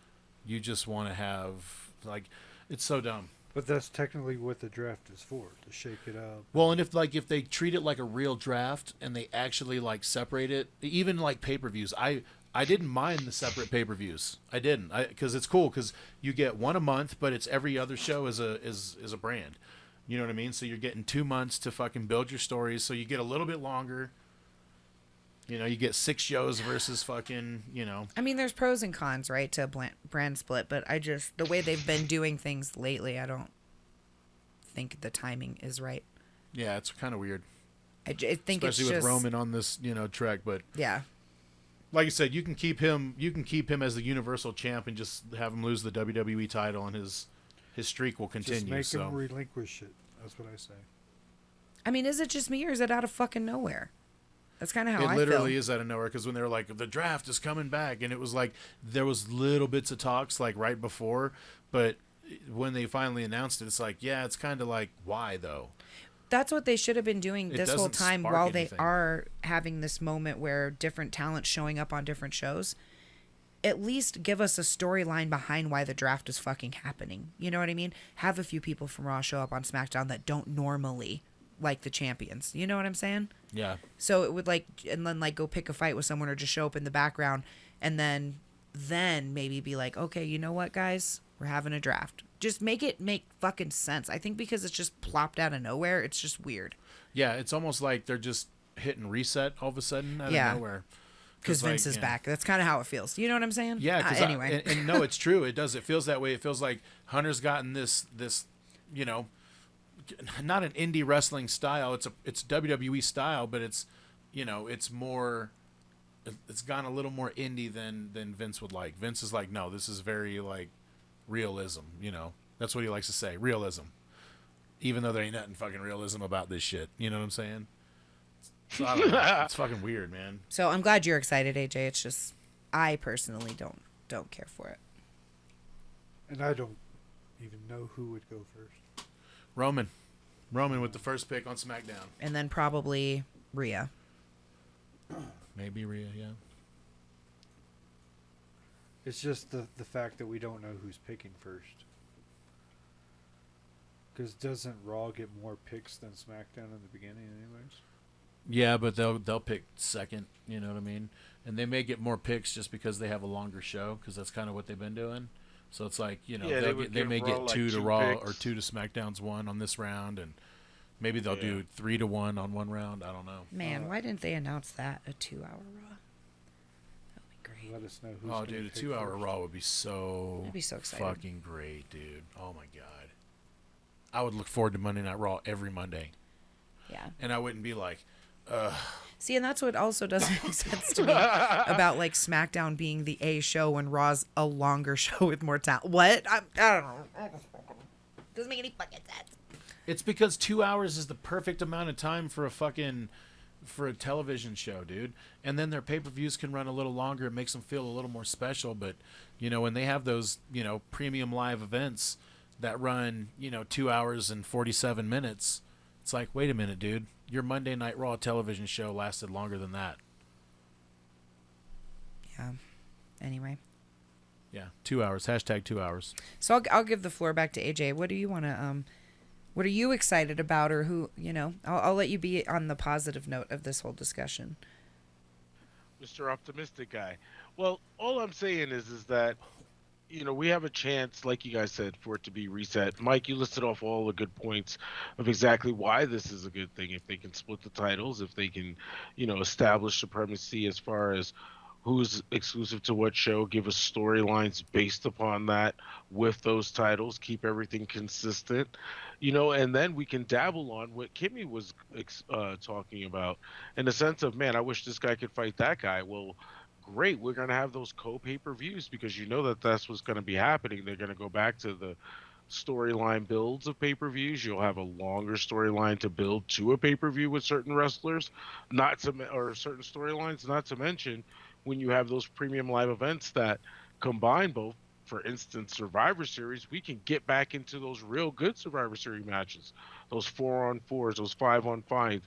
you just want to have, like, it's so dumb. But that's technically what the draft is for, to shake it up. Well, and if they treat it like a real draft and they actually, like, separate it, even like pay-per-views, I didn't mind the separate pay-per-views. I didn't, because it's cool, because you get one a month, but it's every other show is a brand. You know what I mean? So you're getting 2 months to fucking build your stories, so you get a little bit longer. You know, you get 6 shows versus fucking, I mean, there's pros and cons, right, to brand split, but the way they've been doing things lately, I don't think the timing is right. Yeah, it's kind of weird. I think especially it's with Roman on this, trek, but yeah. like you said, you can keep him as the Universal Champ and just have him lose the WWE title, and his streak will continue. Just make him relinquish it. That's what I say. I mean, is it just me, or is it out of fucking nowhere? That's kind of how I feel. It literally is out of nowhere, because when they were like, the draft is coming back, and it was like, there was little bits of talks, like, right before, but when they finally announced it, it's like, yeah, it's kind of like, why, though? That's what they should have been doing this whole time, while anything. they are having this moment where different talents showing up on different shows. At least give us a storyline behind why the draft is fucking happening. You know what I mean? Have a few people from Raw show up on SmackDown that don't normally like the champions. You know what I'm saying? Yeah. So it would, like, and then, like, go pick a fight with someone, or just show up in the background, and then maybe be like, okay, you know what, guys? We're having a draft. Just make it make fucking sense. I think because it's just plopped out of nowhere, it's just weird. Yeah, it's almost like they're just hitting reset all of a sudden out of nowhere. Because Vince is back. That's kind of how it feels. You know what I'm saying? Yeah. Anyway. And no, it's true. It does. It feels that way. It feels like Hunter's gotten this not an indie wrestling style. It's WWE style, but it's, you know, it's gone a little more indie than Vince would like. Vince is like, no, this is very like realism. You know, that's what he likes to say, realism. Even though there ain't nothing fucking realism about this shit. You know what I'm saying? So, I don't know. It's fucking weird, man. So I'm glad you're excited, AJ. It's just I personally don't care for it. And I don't even know who would go first. Roman with the first pick on SmackDown. And then probably Rhea. Maybe Rhea, yeah. It's just the fact that we don't know who's picking first. Because doesn't Raw get more picks than SmackDown in the beginning anyways? Yeah, but they'll pick second, you know what I mean? And they may get more picks just because they have a longer show, because that's kind of what they've been doing. So it's like, you know, they may get two to Raw picks. or 2 to SmackDown's 1 on this round, and maybe they'll do 3 to 1 on one round. I don't know. Man, why didn't they announce that a 2-hour Raw? That would be great. Let us know who's Oh, dude, a 2-hour first. Raw would be so That'd be so exciting. fucking great, dude. Oh my god. I would look forward to Monday Night Raw every Monday. Yeah. And I wouldn't be like, See, and that's what also doesn't make sense to me about like SmackDown being the A show and Raw's a longer show with more talent. What? I don't know. Doesn't make any fucking sense. it's because 2 hours is the perfect amount of time for a television show, dude. And then their pay-per-views can run a little longer. It makes them feel a little more special. But, you know, when they have those, you know, premium live events that run, you know, 2 hours and 47 minutes, it's like, wait a minute, dude. Your Monday Night Raw television show lasted longer than that. Yeah. Anyway. Yeah, 2 hours. Hashtag 2 hours. So I'll give the floor back to AJ. What do you want to what are you excited about, or who, you know, I'll let you be on the positive note of this whole discussion. Mr. Optimistic guy. Well, all I'm saying is that, you know, we have a chance, like you guys said, for it to be reset. Mike, you listed off all the good points of exactly why this is a good thing. If they can split the titles, if they can, you know, establish supremacy as far as who's exclusive to what show, give us storylines based upon that with those titles, keep everything consistent, you know, and then we can dabble on what Kimmy was talking about in the sense of, man, I wish this guy could fight that guy. Well, great, we're going to have those co-pay-per-views because you know that that's what's going to be happening. They're going to go back to the storyline builds of pay-per-views. You'll have a longer storyline to build to a pay-per-view with certain wrestlers, or certain storylines, not to mention when you have those premium live events that combine both. For instance, Survivor Series, we can get back into those real good Survivor Series matches, those 4-on-4s, those 5-on-5,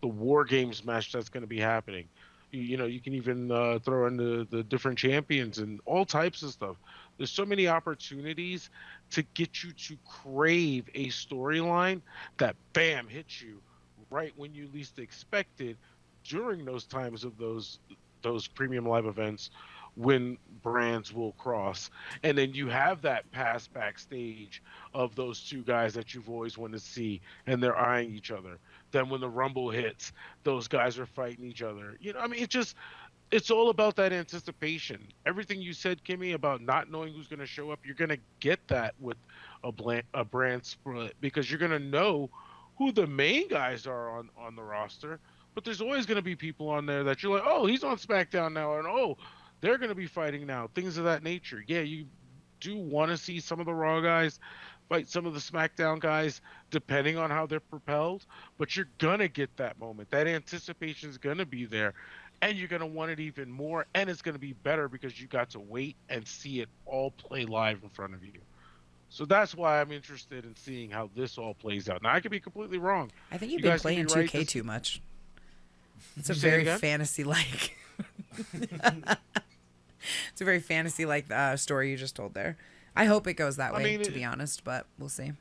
the War Games match that's going to be happening. You know, you can even throw in the different champions and all types of stuff. There's so many opportunities to get you to crave a storyline that, bam, hits you right when you least expect it during those times of those premium live events when brands will cross. And then you have that pass backstage of those two guys that you've always wanted to see, and they're eyeing each other. Then when the Rumble hits, those guys are fighting each other. You know, I mean, it's all about that anticipation. Everything you said, Kimmy, about not knowing who's going to show up, you're going to get that with a brand split because you're going to know who the main guys are on the roster. But there's always going to be people on there that you're like, oh, he's on SmackDown now, and oh, they're going to be fighting now, things of that nature. Yeah, you do want to see some of the Raw guys fight some of the SmackDown guys, depending on how they're propelled, but you're going to get that moment. That anticipation is going to be there, and you're going to want it even more, and it's going to be better because you got to wait and see it all play live in front of you. So that's why I'm interested in seeing how this all plays out. Now, I could be completely wrong. I think you've You been guys can playing be right. 2K too much. It's a You say it very again? fantasy-like. It's a very fantasy-like story you just told there. I hope it goes that way, to be honest, but we'll see.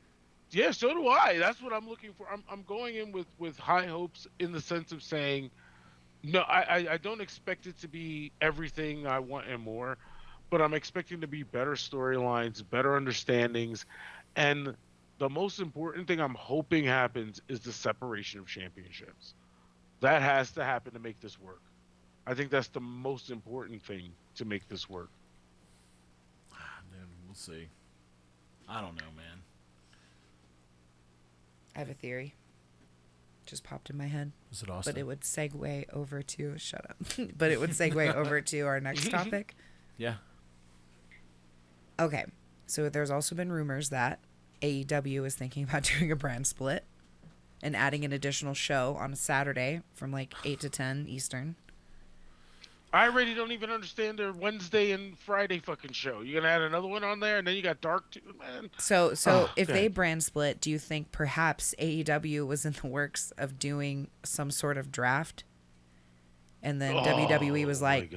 Yeah, so do I. That's what I'm looking for. I'm going in with high hopes in the sense of saying, no, I don't expect it to be everything I want and more, but I'm expecting to be better storylines, better understandings, and the most important thing I'm hoping happens is the separation of championships. That has to happen to make this work. I think that's the most important thing to make this work. Dude, we'll see. I don't know, man. I have a theory. Just popped in my head. Is it Austin? But it would segue over to... Shut up. But it would segue over to our next topic. Yeah. Okay. So there's also been rumors that AEW is thinking about doing a brand split and adding an additional show on a Saturday from like 8 to 10 Eastern. I already don't even understand their Wednesday and Friday fucking show. You're gonna add another one on there, and then you got Dark too, man. So if they brand split, do you think perhaps AEW was in the works of doing some sort of draft, and then WWE was like,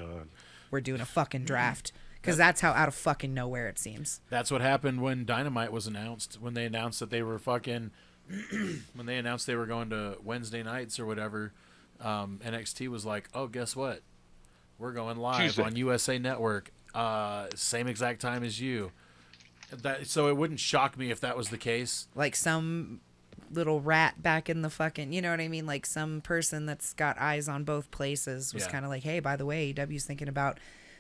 "We're doing a fucking draft," because that's how out of fucking nowhere it seems. That's what happened when Dynamite was announced. When they announced that they were fucking, when they announced they were going to Wednesday nights or whatever, NXT was like, "Oh, guess what? We're going live Tuesday on USA Network, same exact time as you." So it wouldn't shock me if that was the case. Like some little rat back in the fucking, you know what I mean? Like some person that's got eyes on both places was kind of like, hey, by the way, AEW's thinking about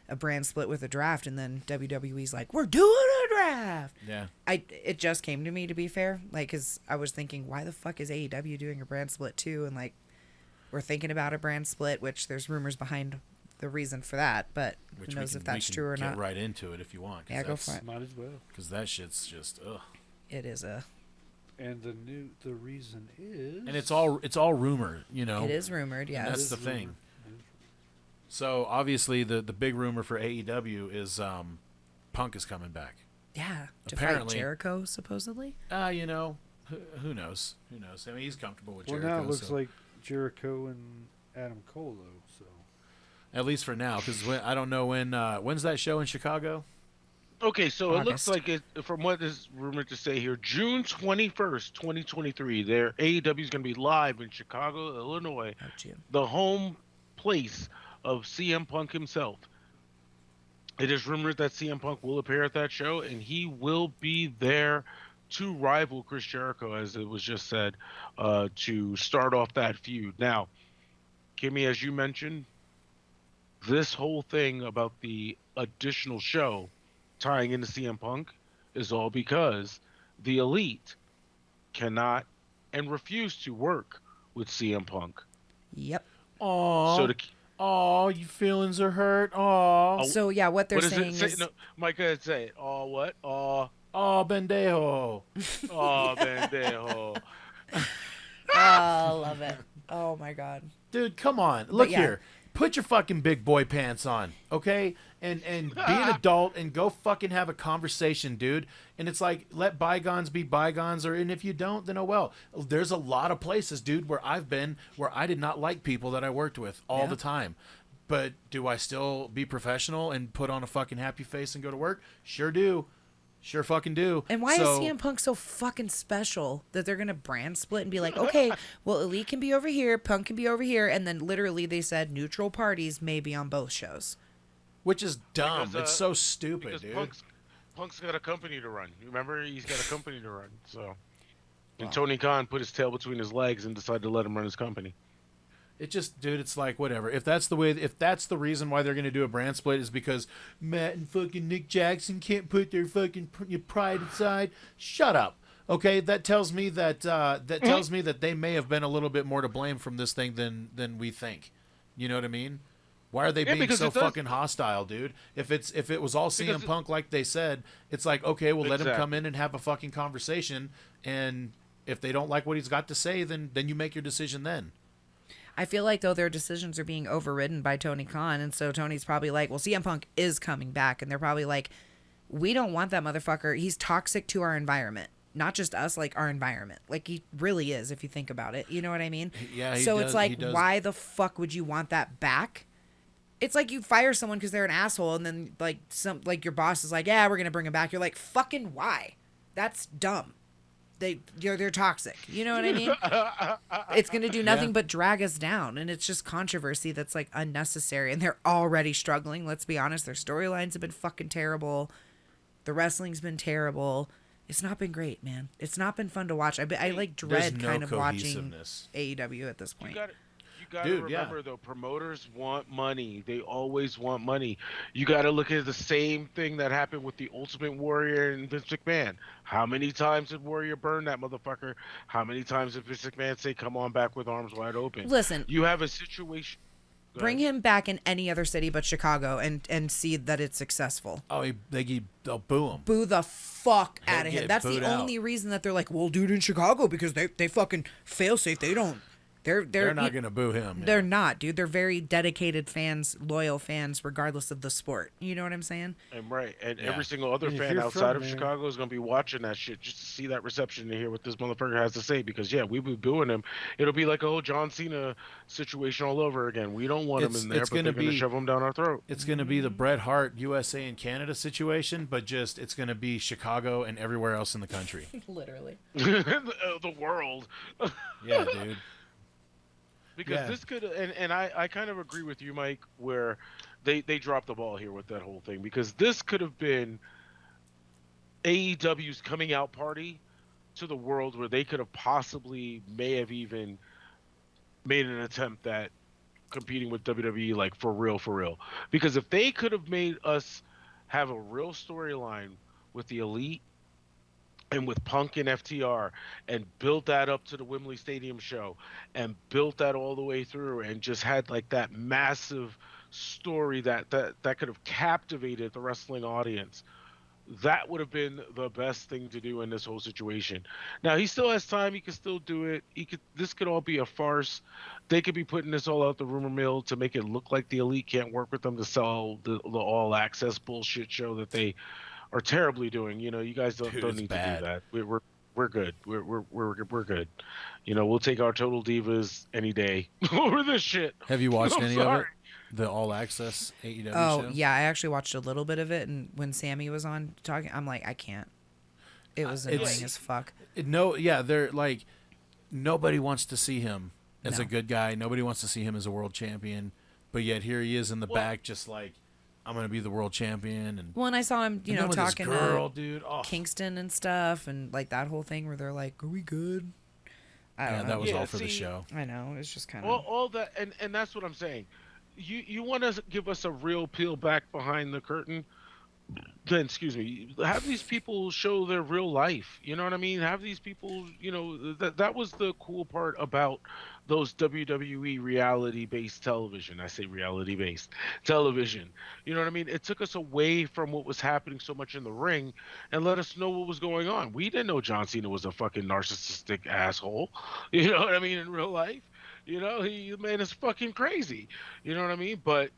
a brand split with a draft, and then WWE's like, we're doing a draft. Yeah. It just came to me, to be fair, like, because I was thinking, why the fuck is AEW doing a brand split too? And like, we're thinking about a brand split, which there's rumors behind the reason for that, but who knows if that's true or not. Get right into it if you want. Yeah, go for it. Might as well. Because that shit's just ugh. It is a. And the reason is. And it's all rumor, you know. It is rumored, yeah. That's the thing. So obviously the big rumor for AEW is Punk is coming back. Yeah, to Apparently. fight Jericho supposedly. You know, who knows? Who knows? I mean, he's comfortable with Jericho. Well, now it looks like Jericho and Adam Cole, though. So at least for now, because I don't know when's that show in Chicago. Okay, so August. it looks like it, from what is rumored to say here, June 21st, 2023, their AEW is going to be live in Chicago, Illinois, the home place of CM Punk himself. It is rumored that CM Punk will appear at that show, and he will be there to rival Chris Jericho, as it was just said, to start off that feud. Now, Kimmy, as you mentioned, this whole thing about the additional show tying into CM Punk is all because the Elite cannot and refuse to work with CM Punk. Yep. Oh, your feelings are hurt. Oh. So yeah, what they're saying is, no, Micah, say it. Oh, what? Oh, bendejo. oh, bendejo. oh, I love it. Oh my god, dude, come on, look here. Put your fucking big boy pants on, okay? And be an adult and go fucking have a conversation, dude. And it's like, let bygones be bygones, and if you don't, then oh well. There's a lot of places, dude, where I've been where I did not like people that I worked with all the time. But do I still be professional and put on a fucking happy face and go to work? Sure do. Sure fucking do. And why is CM Punk so fucking special that they're going to brand split and be like, okay, well, Elite can be over here, Punk can be over here, and then literally they said neutral parties may be on both shows. Which is dumb. It's so stupid, dude. Punk's got a company to run. You remember? He's got a company to run. So, and Tony Khan put his tail between his legs and decided to let him run his company. It just, dude, it's like, whatever. If that's the reason why they're going to do a brand split is because Matt and fucking Nick Jackson can't put their fucking pride aside, shut up. Okay, that tells me that they may have been a little bit more to blame from this thing than we think. You know what I mean? Why are they being so fucking hostile, dude? If it was all CM Punk like they said, it's like, okay, well, let him come in and have a fucking conversation, and if they don't like what he's got to say, then you make your decision then. I feel like, though, their decisions are being overridden by Tony Khan, and so Tony's probably like, well, CM Punk is coming back, and they're probably like, we don't want that motherfucker. He's toxic to our environment. Not just us, like, our environment. Like, he really is, if you think about it. You know what I mean? Yeah, So it's like, why the fuck would you want that back? It's like you fire someone because they're an asshole, and then, like, your boss is like, yeah, we're going to bring him back. You're like, fucking why? That's dumb. They're toxic. You know what I mean? It's going to do nothing but drag us down. And it's just controversy that's like unnecessary. And they're already struggling. Let's be honest. Their storylines have been fucking terrible. The wrestling's been terrible. It's not been great, man. It's not been fun to watch. I like dread kind of watching AEW at this point. You gotta Dude, remember though, promoters want money. They always want money. You gotta look at the same thing that happened with the Ultimate Warrior and Vince McMahon. How many times did Warrior burn that motherfucker? How many times did Vince McMahon say, "Come on back with arms wide open"? Listen, you have a situation. bring him back in any other city but Chicago and see that it's successful. Oh, they'll boo him. Boo the fuck He'll out of him. get That's the booed out. only reason that they're like, well, dude, in Chicago, because they fucking fail safe. They don't. They're not gonna boo him. They're not, dude. They're very dedicated fans, loyal fans, regardless of the sport. You know what I'm saying? And right, and Yeah. every single other And if fan you're outside from of there- Chicago is gonna be watching that shit just to see that reception and hear what this motherfucker has to say. Because yeah, we be booing him. It'll be like a whole John Cena situation all over again. We don't want him in there, It's but gonna they're gonna be- shove him down our throat. It's gonna be the Bret Hart USA and Canada situation, but just it's gonna be Chicago and everywhere else in the country. Literally. The world. Yeah, dude. Because Yeah. this could, and I kind of agree with you, Mike, where they dropped the ball here with that whole thing. Because this could have been AEW's coming out party to the world, where they could have possibly may have even made an attempt at competing with WWE, like for real. Because if they could have made us have a real storyline with the Elite and with Punk and FTR, and built that up to the Wembley Stadium show, and built that all the way through, and just had like that massive story that could have captivated the wrestling audience, that would have been the best thing to do in this whole situation. Now he still has time; he can still do it. This could all be a farce. They could be putting this all out the rumor mill to make it look like the Elite can't work with them to sell the all access bullshit show that they are terribly doing. You know, you guys don't Dude, it's need bad. to do that. We're good. We're good. You know, we'll take our Total Divas any day over this shit. Have you watched I'm any of it? sorry. The All Access AEW Oh show? yeah, I actually watched a little bit of it, and when Sammy was on talking, I'm like, I can't. It was It's- annoying as fuck. They're like, nobody wants to see him as a No. good guy. Nobody wants to see him as a world champion. But yet here he is in the back, just like, I'm gonna be the world champion. And Well, and I saw him, and then with this talking girl, to dude. Oh, Kingston and stuff, and like that whole thing where they're like, "Are we good?" I don't yeah, know. that was Yeah, all for the see, show. I know, it's just kind all, of. all that, and that's what I'm saying. You want to give us a real peel back behind the curtain, then excuse me, have these people show their real life. You know what I mean? Have these people, that was the cool part about those WWE reality based television. I say reality based television. You know what I mean? It took us away from what was happening so much in the ring and let us know what was going on. We didn't know John Cena was a fucking narcissistic asshole. You know what I mean? In real life, the man is fucking crazy. You know what I mean? But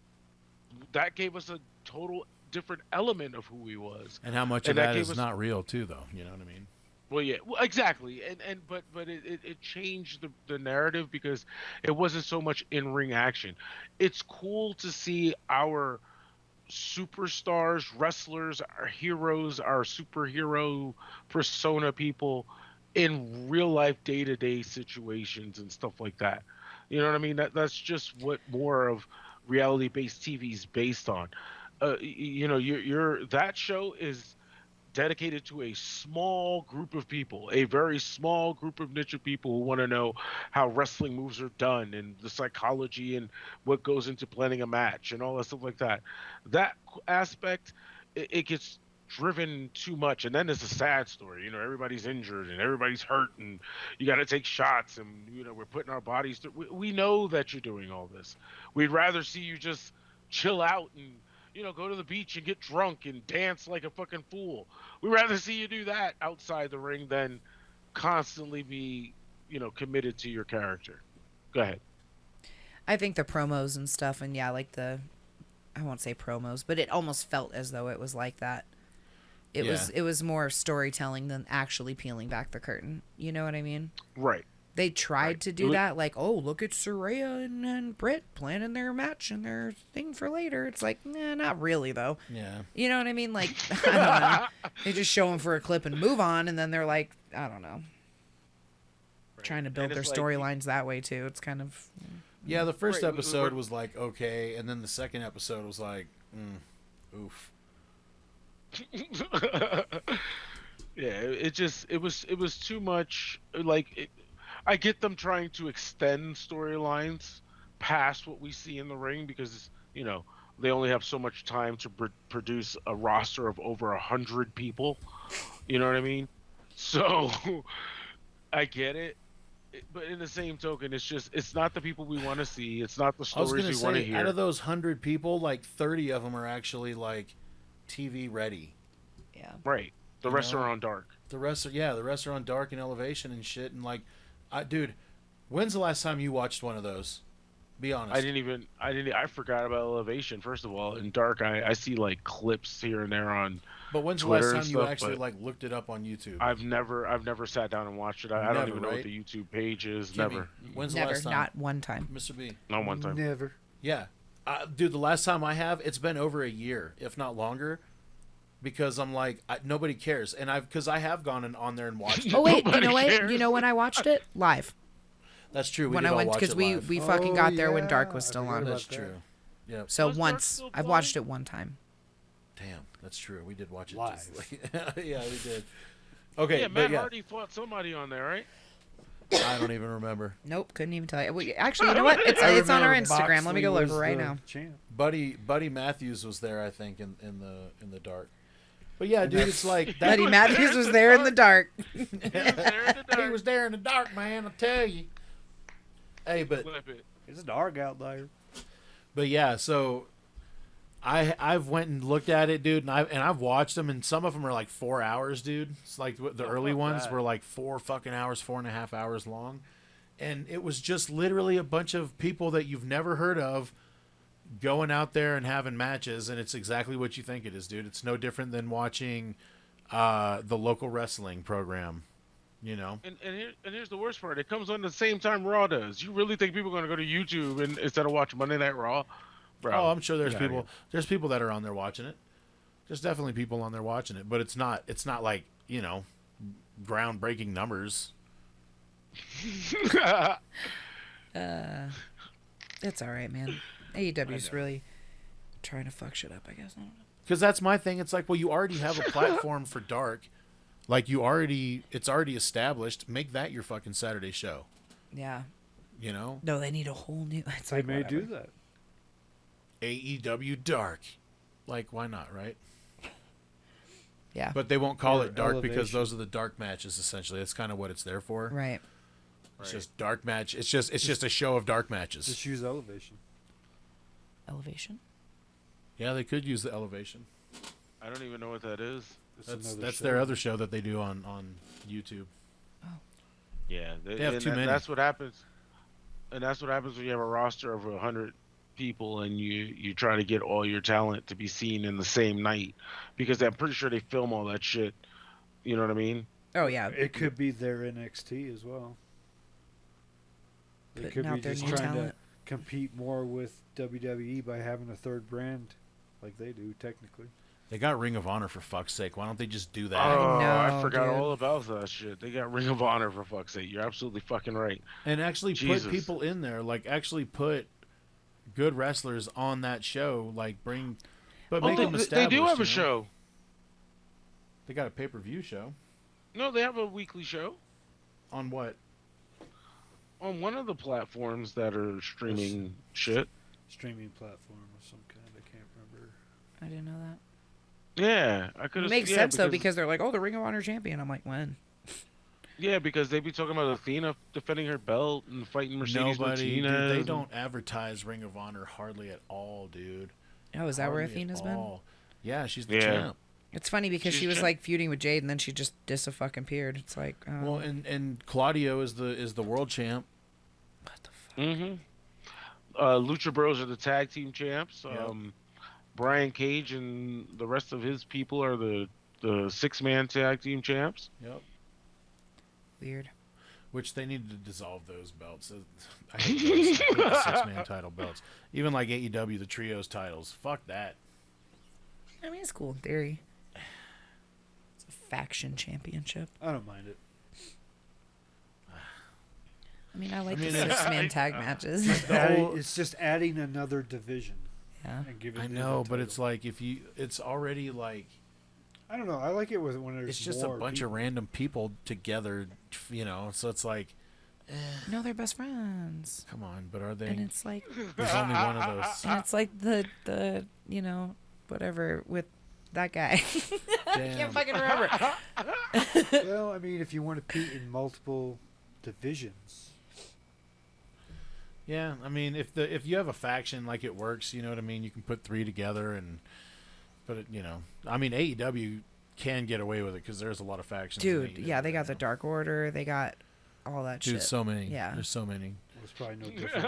that gave us a total different element of who he was. And how much And of that that gave is us- not real too, though. You know what I mean? Well, yeah, exactly, but it changed the narrative because it wasn't so much in ring action. It's cool to see our superstars, wrestlers, our heroes, our superhero persona people in real life, day to day situations and stuff like that. You know what I mean? That's just what more of reality based TV is based on. That show is dedicated to a small group of people, a very small group of niche of people who want to know how wrestling moves are done and the psychology and what goes into planning a match and all that stuff like that. That aspect, it gets driven too much, and then it's a sad story. Everybody's injured and everybody's hurt, and you got to take shots, and we're putting our bodies through. We know that you're doing all this. We'd rather see you just chill out and go to the beach and get drunk and dance like a fucking fool. We'd rather see you do that outside the ring than constantly be, committed to your character. Go ahead. I think the promos and stuff, and yeah, like I won't say promos, but it almost felt as though it was like that. It was more storytelling than actually peeling back the curtain. You know what I mean? Right. They tried Right. to do that, like, oh, look at Saraya and Britt planning their match and their thing for later. It's like, nah, not really, though. Yeah. You know what I mean? Like, I don't know. They just show them for a clip and move on, and then they're like, I don't know. Right. Trying to build And their it's like- storylines that way, too. It's kind of... Yeah, the first Right, episode was like, okay, and then the second episode was like, oof. Yeah, it was too much. Like, I get them trying to extend storylines past what we see in the ring because they only have so much time to produce a roster of over 100 people. You know what I mean? So I get it. But in the same token, it's not the people we want to see. It's not the stories we want to hear. Out of those 100 people, like 30 of them are actually like TV ready. Yeah. Right. The rest are on dark. The rest are on dark and elevation and shit. And like, dude, when's the last time you watched one of those? Be honest. I forgot about elevation. First of all, in dark, I see like clips here and there on. But when's Twitter the last time you stuff, actually like looked it up on YouTube? I've never sat down and watched it. I don't even know what the YouTube page is. Kimmy, Never. When's the Never, last time? not one time. Mr. B. Not one time. Never. Yeah. Dude, the last time I have, it's been over a year, if not longer. Because I'm like, nobody cares. And because I have gone on there and watched it. Oh, wait, Nobody you know what? cares. You know when I watched it? Live. That's true. When I went, because we fucking got there when Dark was I still forgot on. about That's that. true. Yeah. So Was Dark once. still I've watched it one time. Damn, that's true. We did watch it Live. just like, yeah, we did. Okay, Yeah, but Matt yeah, Hardy fought somebody on there, right? I don't even remember. Nope, couldn't even tell you. Well, actually, you know what? It's on our remember Instagram. Let me go Moxley look was right the now. champ. Buddy Matthews was there, I think, in the dark. But yeah, dude, it's like that. Buddy Matthews was there in the dark. He was there in the He dark. was there in the dark, man. I tell you. Hey, but Flip it. It's dark out there. yeah, so I've went and looked at it, dude, and I've watched them, and some of them are like 4 hours, dude. It's like the early fuck ones that. were like 4.5 hours long, and it was just literally a bunch of people that you've never heard of going out there and having matches, and it's exactly what you think it is, dude. It's no different than watching the local wrestling program, you know. And here's the worst part. It comes on the same time Raw does. You really think people are going to go to YouTube instead of watch Monday Night Raw? Bro, Oh, I'm sure there's get outta people. There's people that are on there watching it. There's definitely people on there watching it, but it's not like, you know, groundbreaking numbers. here. It's all right, man. AEW's really trying to fuck shit up, I guess. I don't know. Because that's my thing. It's like, well, you already have a platform for dark. Like it's already established. Make that your fucking Saturday show. Yeah. You know, No, they need a whole new. It's They like may whatever. do that. AEW Dark. Like, why not, right? Yeah. But they won't call Or it dark because elevation. those are the dark matches. Essentially, that's kind of what it's there for. Right. It's just dark match. It's just a show of dark matches. Just use elevation. Elevation. Yeah, they could use the elevation. I don't even know what that is. It's That's another that's show. their other show that they do on YouTube. Yeah, They have too many. That's what happens. And that's what happens when you have a roster of 100 people and you try to get all your talent to be seen in the same night, because I'm pretty sure they film all that shit. You know what I mean? Oh yeah. It could be their NXT as well. They Putting could out be their just new trying talent. to compete more with WWE by having a third brand, like they do technically. They got Ring of Honor, for fuck's sake. Why don't they just do that? Oh, I know, forgot dude. all about that shit. They got Ring of Honor, for fuck's sake. You're absolutely fucking right. And actually Jesus. put people in there. Like, actually put good wrestlers on that show. Like, bring... But make them they established, do have you know? a show. They got a pay-per-view show. No, they have a weekly show On what? on one of the platforms that are streaming shit. Streaming platform of some kind. I can't remember. I didn't know that. Yeah, I could It have. makes sense though, because they're like, oh, the Ring of Honor champion. I'm like, when? Yeah, because they be talking about Athena defending her belt and fighting Mercedes Nobody. Martinez. Dude, they and- don't advertise Ring of Honor hardly at all, dude. Oh, is that where Hardly at Athena's been? all. Yeah, she's the Yeah. champ. It's funny because She's she was champ. like feuding with Jade, and then she just dis-fucking-peered. It's like, oh, Well, and Claudio is the world champ. what the fuck? Mm-hmm. Lucha Bros are the tag team champs. Yep. Brian Cage and the rest of his people are the 6-man tag team champs. Yep. Weird. Which they need to dissolve those belts. I hate those. I hate the 6-man title belts. Even like AEW, the trios titles. Fuck that. I mean, it's cool in theory. It's a faction championship. I don't mind it. I mean, I like mean, the it's- 6-man tag matches. It's just adding another division Yeah. and giving. I them know, the but title. it's like it's already like I don't know. I like it when there's it's just more a bunch people. of random people together, you know. So it's like No, they're best friends. Come on, but are they? And it's like, There's only one of those. and it's like the whatever with that guy. I can't fucking remember. Well, I mean, if you want to compete in multiple divisions. Yeah, I mean, if you have a faction, like, it works, you know what I mean? You can put 3 together but I mean, AEW can get away with it because there's a lot of factions. Dude, yeah, they got the Dark Order. They got all that shit. Dude, so many. Yeah. There's so many. It's probably no different.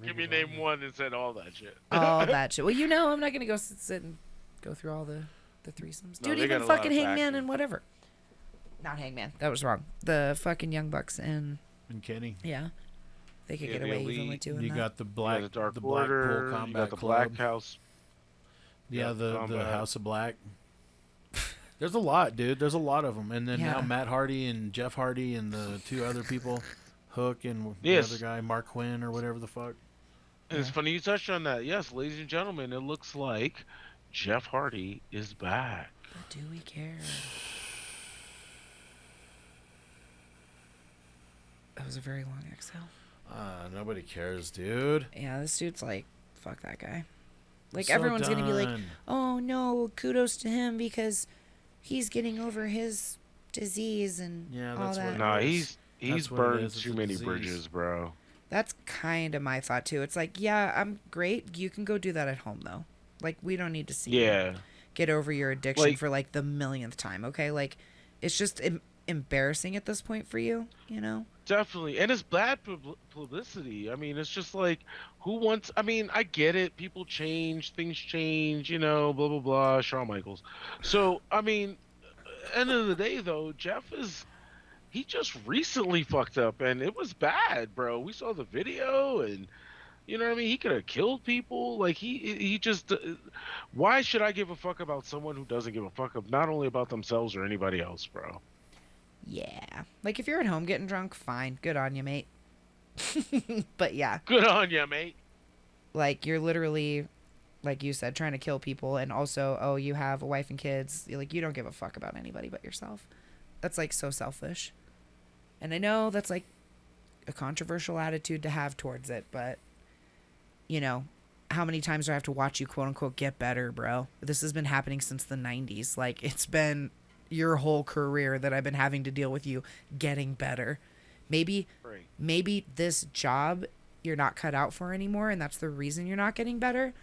Give me name one and said all that shit. All that shit. Well, I'm not going to go sit and go through all the threesomes. No, Dude, they even got a lot fucking of Hangman factions. and whatever. Not Hangman. That was wrong. The fucking Young Bucks and, And Kenny. yeah. They could Yeah, get the away even Elite. with doing You that. got the You Black, got the Dark Blackpool Order. Combat You got the Club. Black House. Yeah, the Combat. House of Black. There's a lot, dude. There's a lot of them. And then now Yeah. Matt Hardy and Jeff Hardy and the 2 other people, Hook and Yes. the other guy, Mark Quinn or whatever the fuck. And it's funny you touched on that. Yes, ladies and gentlemen, it looks like Jeff Hardy is back. But do we care? That was a very long exhale. Nobody cares, dude. Yeah, this dude's like, fuck that guy. Like, So everyone's going to be like, done. oh, no, kudos to him because he's getting over his disease and Yeah, all that's what that. it Nah, is. he's That's what it burned is. It's too a many disease. bridges, bro. That's kind of my thought, too. It's like, yeah, I'm great. You can go do that at home, though. Like, we don't need to see you Yeah. get over your addiction Like- for, like, the millionth time, okay? Like, it's just embarrassing at this point for you, you know? Definitely. And it's bad publicity. I mean, it's just like, who wants. I mean, I get it. People change. Things change, blah, blah, blah. Shawn Michaels. So, I mean, end of the day, though, Jeff he just recently fucked up and it was bad, bro. We saw the video and, you know what I mean? He could have killed people. Like, he just. Why should I give a fuck about someone who doesn't give a fuck not only about themselves or anybody else, bro? Yeah. Like, if you're at home getting drunk, fine. Good on you, mate. But, yeah. Good on ya, mate. Like, you're literally, like you said, trying to kill people. And also, oh, you have a wife and kids. Like, you don't give a fuck about anybody but yourself. That's, like, so selfish. And I know that's, like, a controversial attitude to have towards it. But, how many times do I have to watch you, quote unquote, get better, bro? This has been happening since the 90s. Like, it's been your whole career that I've been having to deal with you getting better. Maybe this job you're not cut out for anymore, and that's the reason you're not getting better.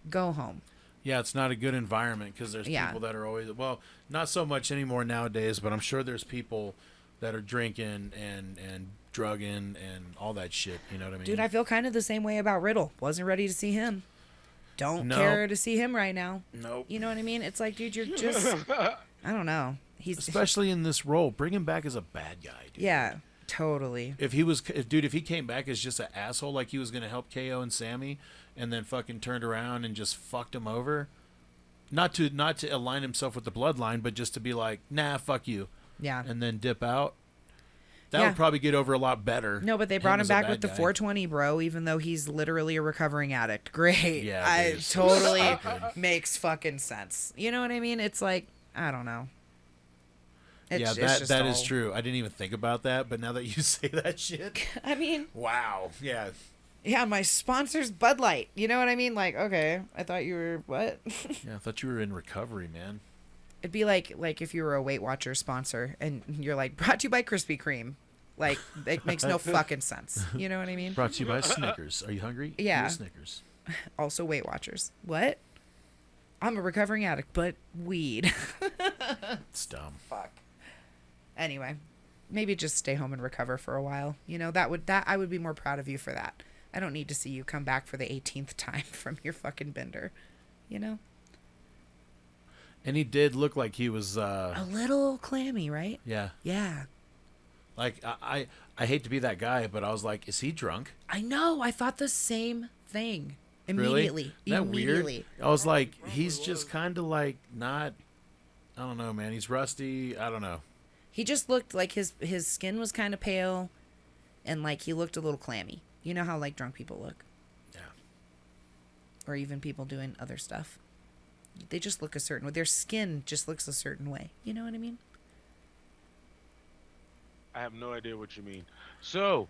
Go home. Yeah, it's not a good environment because there's Yeah. people that are always, well, not so much anymore nowadays, but I'm sure there's people that are drinking and drugging and all that shit. You know what I mean? Dude, I feel kind of the same way about Riddle. Wasn't ready to see him. Don't care to see him right now. Nope. You know what I mean? It's like, dude, you're just, I don't know. He's Especially in this role, bring him back as a bad guy, dude. yeah, totally. If he came back as just an asshole, like he was gonna help KO and Sammy, and then fucking turned around and just fucked him over, not to align himself with the bloodline, but just to be like, nah, fuck you, Yeah. and then dip out. That Yeah. would probably get over a lot better. No, but they brought him as a back bad with the guy. 420, bro, even though he's literally a recovering addict. Great. Yeah, It dude, so totally stupid. makes fucking sense. You know what I mean? It's like, I don't know. It's That just is all- true. I didn't even think about that, but now that you say that shit, I mean, wow, yeah. yeah, my sponsor's Bud Light. You know what I mean? Like, okay, I thought you were, what? Yeah, I thought you were in recovery, man. It'd be like if you were a Weight Watchers sponsor and you're like, brought to you by Krispy Kreme. Like, it makes no fucking sense. You know what I mean? Brought to you by Snickers. Are you hungry? Yeah. Eat a Snickers. Also Weight Watchers. What? I'm a recovering addict, but weed. It's dumb. Fuck. Anyway, maybe just stay home and recover for a while. You know, that I would be more proud of you for that. I don't need to see you come back for the 18th time from your fucking bender. You know? And he did look like he was, A little clammy, right? yeah. Yeah. Like, I hate to be that guy, but I was like, is he drunk? I know. I thought the same thing. Really? Immediately. Isn't that Immediately. weird? I was like, he's just kind of like not, I don't know, man. He's rusty. I don't know. He just looked like his skin was kind of pale and like he looked a little clammy. You know how like drunk people look? Yeah. Or even people doing other stuff. They just look a certain way. Their skin just looks a certain way. You know what I mean? I have no idea what you mean. So,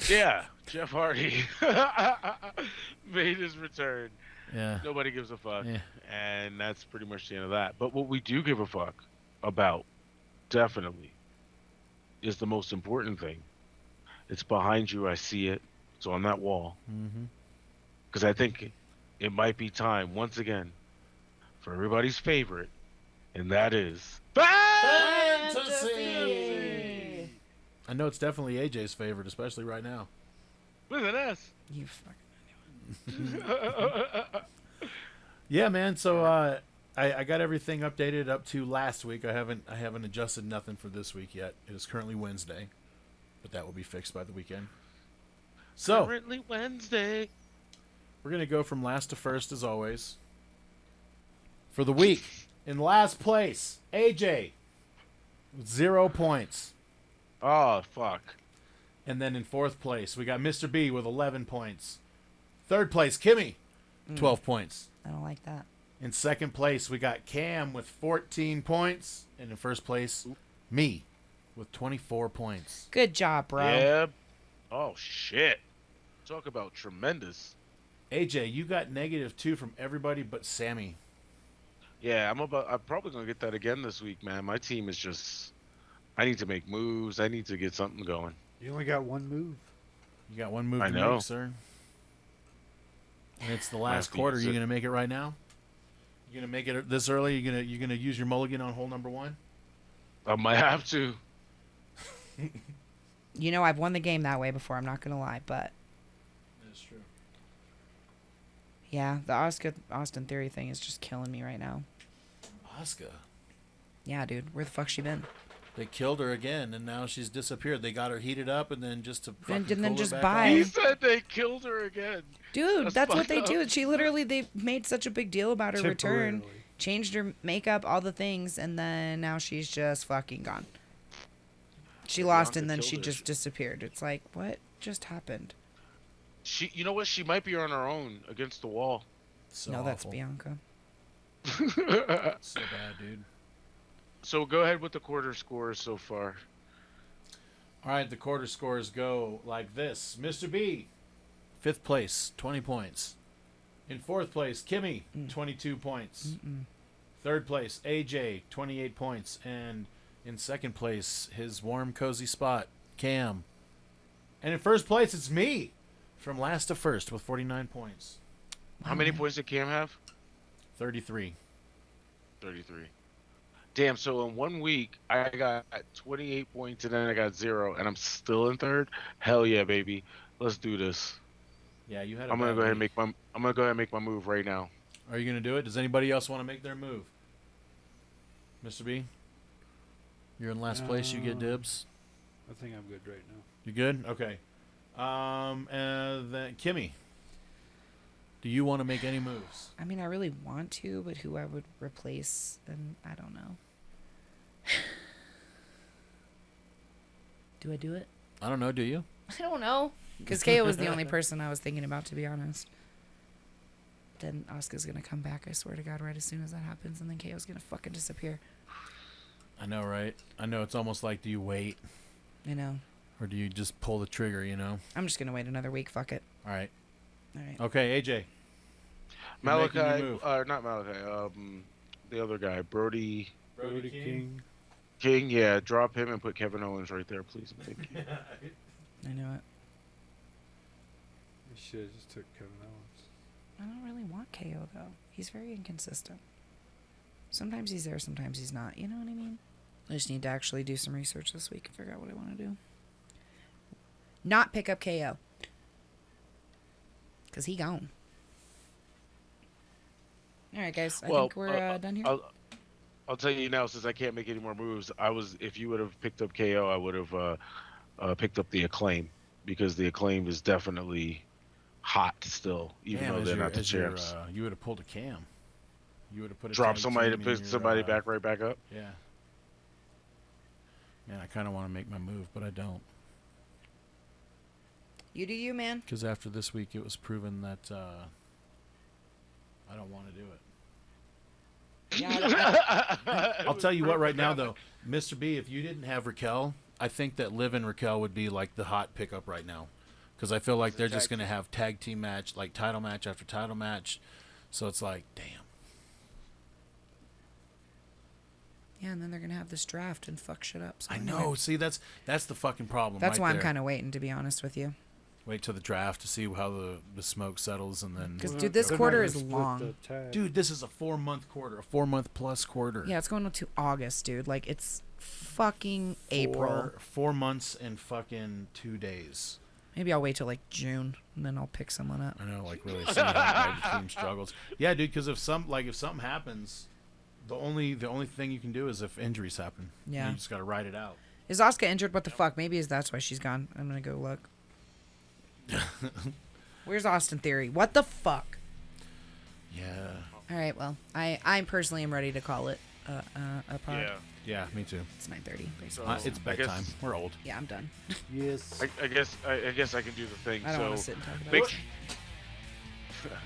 yeah, Jeff Hardy made his return. Yeah. Nobody gives a fuck. Yeah. And that's pretty much the end of that. But what we do give a fuck about, definitely, is the most important thing. It's behind you. I see it. It's on that wall. Mm-hmm. Because I think it might be time, once again, for everybody's favorite, and that is Fantasy! I know it's definitely AJ's favorite, especially right now. With an S. You fucking. Yeah, man. So I got everything updated up to last week. I haven't adjusted nothing for this week yet. It is currently Wednesday, but that will be fixed by the weekend. So Currently Wednesday. we're gonna go from last to first as always. For the week, in last place, AJ, with 0 points. Oh, fuck. And then in fourth place, we got Mr. B with 11 points. Third place, Kimmy, 12 points. I don't like that. In second place, we got Cam with 14 points. And in first place, me with 24 points. Good job, bro. Yeah. Oh, shit. Talk about tremendous. AJ, you got -2 from everybody but Sammy. Yeah, I'm probably going to get that again this week, man. My team is just... I need to make moves. I need to get something going. You only got one move. You got one move I to know. make, sir. And it's the last team quarter. is You it. gonna make it right now? You gonna make it this early? You gonna use your mulligan on hole number 1? I might have to. You know, I've won the game that way before. I'm not gonna lie, but That's true. yeah, the Austin Theory thing is just killing me right now. Asuka. Yeah, dude, where the fuck's she been? They killed her again, and now she's disappeared. They got her heated up, and then just to Then- fucking and then pull her just back bye. He off. said they killed her again. Dude, That's that's what fucked they up. do. They made such a big deal about her return, Temporarily. changed her makeup, all the things, and then now she's just fucking gone. She lost, and Bianca then killed she her. just disappeared. It's like, what just happened? You know what? She might be on her own against the wall. So No, that's awful. Bianca. So bad, dude. So go ahead with the quarter scores so far. All right, the quarter scores go like this. Mr. B, 5th place, 20 points. In 4th place, Kimmy, 22 points. Third place, AJ, 28 points. And in 2nd place, his warm, cozy spot, Cam. And in 1st place, it's me, from last to first, with 49 points. How many points did Cam have? 33. 33. Damn, so in 1 week, I got 28 points and then I got 0, and I'm still in 3rd? Hell yeah, baby. Let's do this. Yeah, you had a I'm gonna bad go ahead and week. make my move right now. Are you going to do it? Does anybody else want to make their move? Mr. B? You're in last place. You get dibs. I think I'm good right now. You good? Okay. And then Kimmy, do you want to make any moves? I mean, I really want to, but who I would replace, and I don't know. Do I do it? I don't know. Do you? I don't know. Because KO was the only person I was thinking about, to be honest. Then Asuka's going to come back, I swear to God, right as soon as that happens, and then KO's going to fucking disappear. I know, right? I know. It's almost like, do you wait I know. or do you just pull the trigger? You know. I'm just going to wait another week. Fuck it. All right. All right. Okay, AJ. You're making your Malachi, move. not Malachi, the other guy, Brody Brody King. King. Yeah, drop him and put Kevin Owens right there, please. Thank you. I know it. You should have just took Kevin Owens. I don't really want KO, though. He's very inconsistent. Sometimes he's there, sometimes he's not. You know what I mean? I just need to actually do some research this week and figure out what I want to do. Not pick up KO. Because he gone. All right, guys. I think we're done here. I'll tell you now, since I can't make any more moves. If you would have picked up KO, I would have picked up the Acclaim, because the Acclaim is definitely hot still, even Damn, though as they're your- not the as your, champs. you would have pulled a Cam. You would have put a Drop tag somebody to team in pick your, somebody right back up. Yeah. Man, I kind of want to make my move, but I don't. You do you, man. Because after this week, it was proven that I don't want to do it. Yeah, I'll tell you what right now, though. Mr. B, if you didn't have Raquel, I think that Liv and Raquel would be like the hot pickup right now. Because I feel like they're just going to have tag team match, like title match after title match. So it's like, damn. Yeah, and then they're going to have this draft and fuck shit up. So I know. See, that's the fucking problem. That's right why there. I'm kind of waiting, to be honest with you. Wait till the draft to see how the smoke settles, and then. Because, dude, this quarter is long. Dude, this is a 4-month quarter, a 4-month plus quarter. Yeah, it's going to August, dude. Like, it's fucking April. 4 months and fucking 2 days. Maybe I'll wait till like June and then I'll pick someone up. I know, like really see how the team struggles. Yeah, dude, because if something happens, the only thing you can do is if injuries happen. Yeah. You just got to ride it out. Is Asuka injured? What the fuck? Maybe that's why she's gone. I'm gonna go look. Where's Austin Theory? What the fuck? Yeah. All right. Well, I personally am ready to call it a pod. Yeah. Yeah, me too. It's 9:30 basically. So, It's bedtime. We're old. Yeah, I'm done. Yes. I guess I can do the thing. I don't so want to sit and talk about make, it.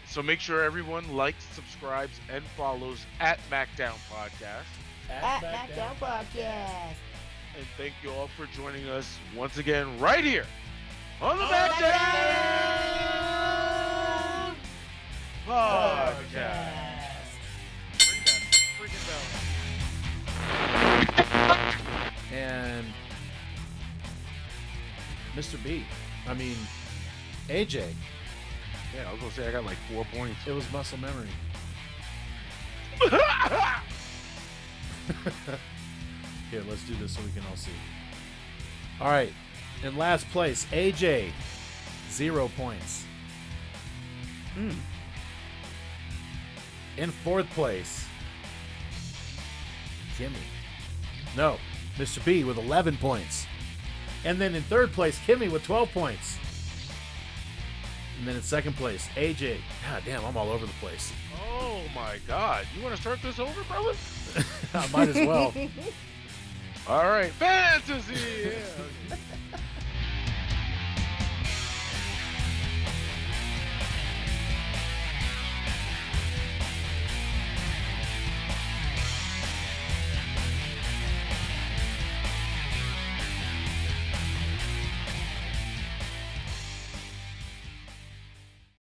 so make sure everyone likes, subscribes, and follows at MACKDOWN Podcast. At MACKDOWN Podcast. And thank you all for joining us once again right here on the MACKDOWN Podcast. Ring that freaking bell. And Mr. B, I mean AJ. Yeah, I was gonna say I got like 4 points. It was muscle memory. Here, let's do this so we can all see. All right. In last place, AJ, 0 points. In fourth place, Kimmy. No, Mr. B with 11 points. And then in third place, Kimmy with 12 points. And then in second place, AJ. God damn, I'm all over the place. Oh my God! You want to start this over, brother? I might as well. All right, fantasy. Yeah.